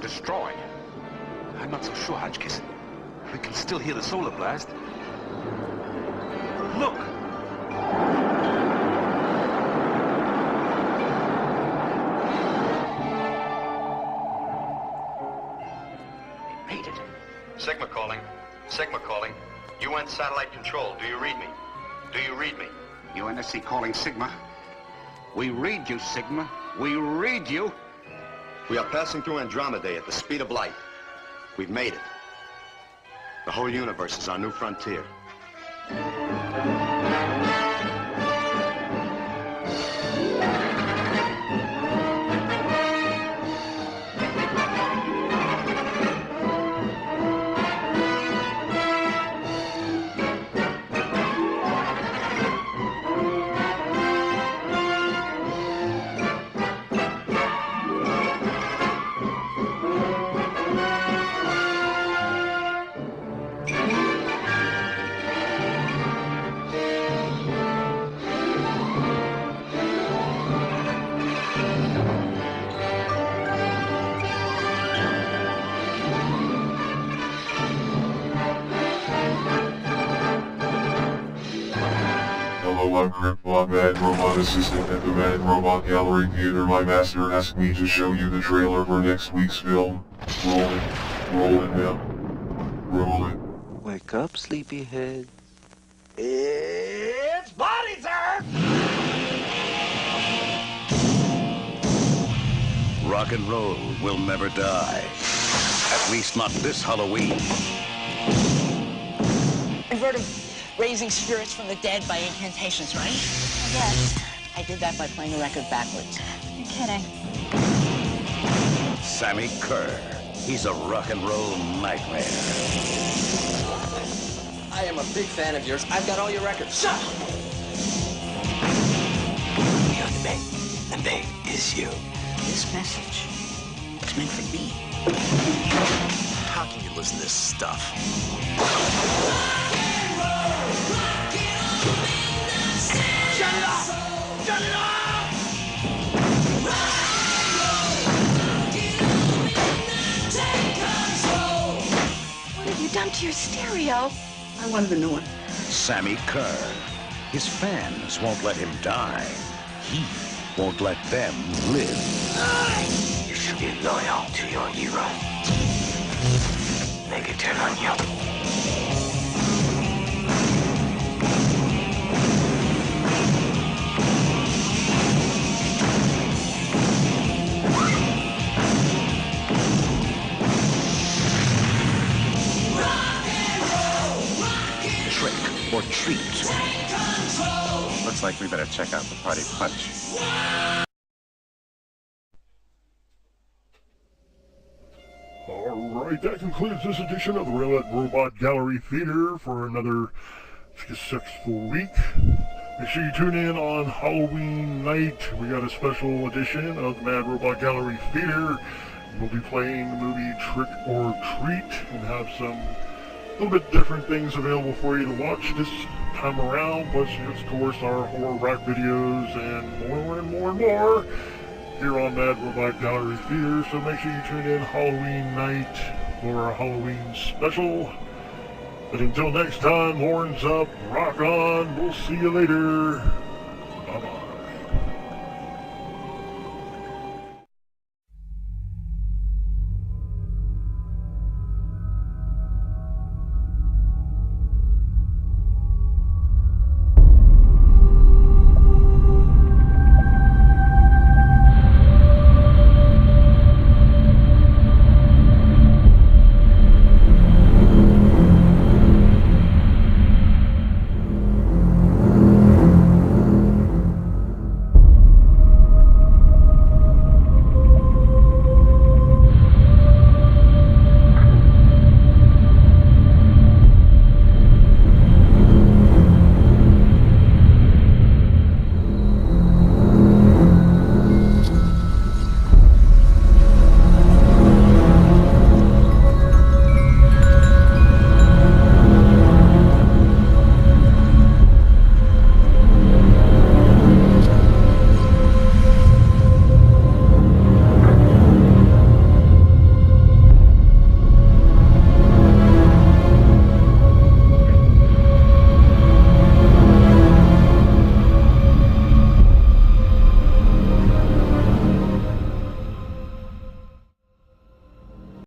Destroyed. I'm not so sure, Hodgkiss. We can still hear the solar blast. Look! He made it. Sigma calling. Sigma calling. UN satellite control. Do you read me? Do you read me? UNSC calling Sigma. We read you, Sigma. We read you. We are passing through Andromeda at the speed of light. We've made it. The whole universe is our new frontier. Hello, I'm Grandpa Mad Robot Assistant at the Mad Robot Gallery Theater. My master asked me to show you the trailer for next week's film. Roll it. Roll it now. Roll it. Wake up, sleepyhead. It's body time! Rock and roll will never die. At least not this Halloween. You've heard of raising spirits from the dead by incantations, right? Yes. I did that by playing the record backwards. You're kidding. Sammy Kerr. He's a rock and roll nightmare. I am a big fan of yours. I've got all your records. Shut up! You're the big. The big is you. This message is meant for me. How can you listen to this stuff? Shut it off! Shut it off! What have you done to your stereo? I wanted a new one. Sammy Kerr. His fans won't let him die. He won't let them live. You should be loyal to your hero. Make it turn on you. Trick or treat. Looks like we better check out the party punch. Alright, that concludes this edition of the Red Robot Gallery Theater for another successful week. Make sure you tune in on Halloween night. We got a special edition of the Mad Robot Gallery Theater. We'll be playing the movie Trick or Treat and have some little bit different things available for you to watch this time around, plus of course our horror rock videos and more here on Mad Robot Gallery Theater. So make sure you tune in Halloween night for our Halloween special. But until next time, horns up, rock on, we'll see you later.